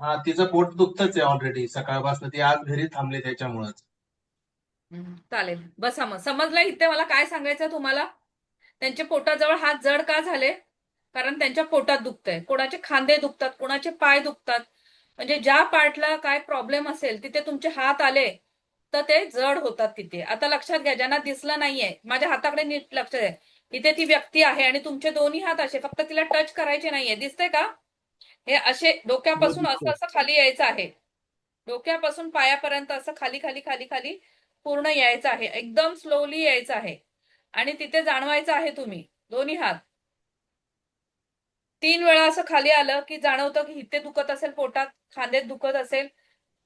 हा, तिचं पोट दुखतच आहे ऑलरेडी सकाळपासून. ती आज घरी थांबले त्याच्यामुळेच. चालेल, बसा मग. समजलं इथे मला काय सांगायचं तुम्हाला? त्यांच्या पोटाजवळ हात जड का झाले? कारण त्यांच्या पोटात दुखतंय. कोणाचे खांदे दुखतात, कोणाचे पाय दुखतात, म्हणजे ज्या पार्टला काय प्रॉब्लेम असेल तिथे तुमचे हात आले तर ते जड होतात तिथे. आता लक्षात घ्या, ज्यांना दिसलं नाहीये, माझ्या हाताकडे नीट लक्ष द्या. इथे ती व्यक्ती आहे आणि तुमचे दोन्ही हात असे, फक्त तिला टच करायचे नाहीये. दिसतंय का? हे असे डोक्यापासून असं असं खाली यायचं आहे. डोक्यापासून पायापर्यंत असं खाली खाली खाली खाली पूर्ण यायचं आहे. एकदम स्लोली यायचं आहे. आणि तिथे जाणवायचं आहे तुम्ही दोन्ही हात. 3 वेळा असं खाली आलं की जाणवतं की इथे दुखत असेल, पोटात, खांद्यात दुखत असेल,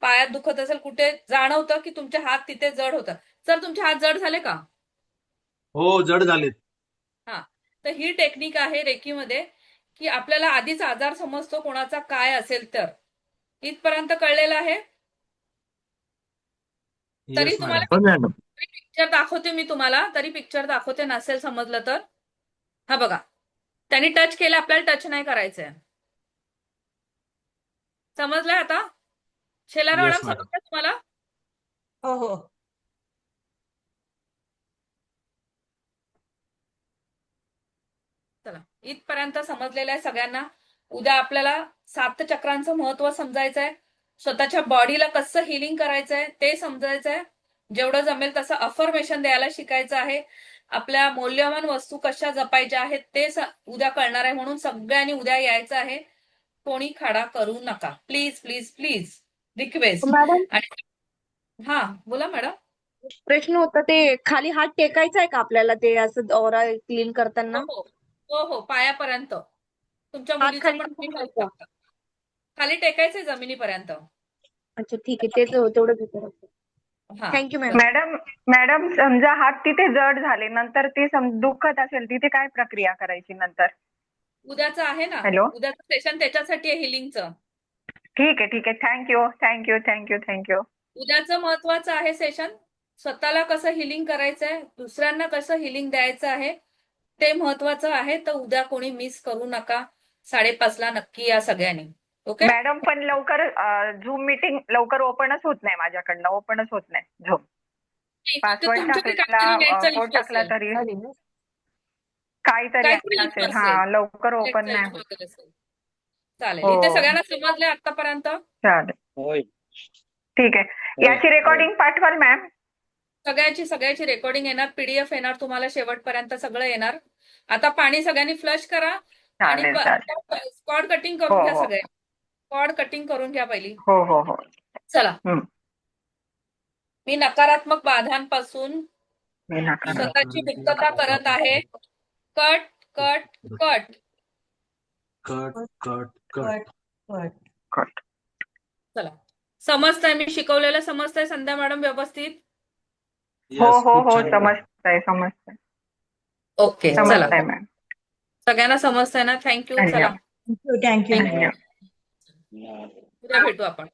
पायात दुखत असेल, कुठे जाणवतं की तुमचे हात तिथे जड होतात. सर तुमचे हात जड झाले का? हो, जड झालेत. हा. तर ही टेक्निक आहे रेकीमध्ये, की आपल्याला आधीच आजार समजतो कोणाचा काय असेल तर. इथपर्यंत कळलेलं आहे? तरी येस तुम्हाला मॅडम. हो मॅडम. पिक्चर दाखवते मी तुम्हाला, तरी पिक्चर दाखवते, नसेल समजलं तर. हा बघा, त्यांनी टच केलं, आपल्याला टच नाही करायचंय. समजलंय आता? Shelar yes madam madam. समजलं तुम्हाला? हो हो चला, इथपर्यंत समजलेलं आहे सगळ्यांना. उद्या आपल्याला 7 चक्रांचं महत्व समजायचंय. स्वतःच्या बॉडीला कसं हिलिंग करायचंय ते समजायचंय. जेवढं जमेल तसं अफर्मेशन द्यायला शिकायचं आहे. आपल्या मौल्यवान वस्तू कशा जपायच्या आहेत ते उद्या कळणार आहे. म्हणून सगळ्यांनी उद्या यायचं आहे. कोणी खाडा करू नका. Please please please, request. Madam, आणि हा, बोला मॅडम. प्रश्न होता ते खाली हात टेकायचा आहे का आपल्याला ते असं ओरा क्लीन करताना? हो हो हो, पायापर्यंत. तुमच्या हात मुलीचं खाली पण तुम्ही करू टेकायचा. शकता. खाली टेकायचंय जमिनीपर्यंत. अच्छा, ठीक आहे. तेच तेवढंच विचारायचं. हा. Thank you madam. मॅडम समजा हात तिथे जड झाले, नंतर ते दुखत असेल, तिथे काय प्रक्रिया करायची नंतर? उद्याचं आहे ना, हॅलो. उद्याचं सेशन त्याच्यासाठी आहे, हिलिंगचं. ठीक आहे. थँक्यू. उद्याचं महत्वाचं आहे सेशन. स्वतःला कसं हिलिंग करायचंय, दुसऱ्यांना कसं हिलिंग द्यायचं आहे ते महत्वाचं आहे. तर उद्या कोणी मिस करू नका. 5:30ला नक्की या सगळ्यांनी. ओके? मॅडम पण लवकर झूम मीटिंग लवकर ओपनच होत नाही माझ्याकडनं, ओपनच होत नाही झूम. फक्त पासवर्ड तुमच्याकडे टाकला, काहीतरी नेटचा कोड इश्यू टाकला असेल. तरी काहीतरी काहीतरी इश्यू असेल. असेल. हा, लवकर ओपन नेटचा नाही इश्यू होत. वगैरे असेल. चालेल. हो, इथे सगळ्यांना समजले आतापर्यंत? चालेल. होय ठीक आहे. याची रेकॉर्डिंग पाठवाल मॅम? सगळ्याची रेकॉर्डिंग येणार, पीडीएफ येणार तुम्हाला, शेवटपर्यंत सगळं येणार. आता पाणी सगळ्यांनी फ्लश करा आणि चालेल. स्क्वॉड कटिंग हो करून घ्या हो सगळे. स्क्वॉड कटिंग करून घ्या पहिली. हो. चला, हम्म. मी नकारात्मक बाधांपासून मी नका. स्वतःची मुक्तता करत आहे. Cut cut cut. Cut cut cut. Cut cut cut. चला, समजतंय मी शिकवलेलं? समजतंय संध्या मॅडम व्यवस्थित? हो येस, खूप छान. समजतंय. ओके, चला. समजतंय मॅम. सगळ्यांना समजतंय ना? थँक्यू. चला, धन्यवाद. Thank you thank you. धन्यवाद. उद्या भेटू आपण.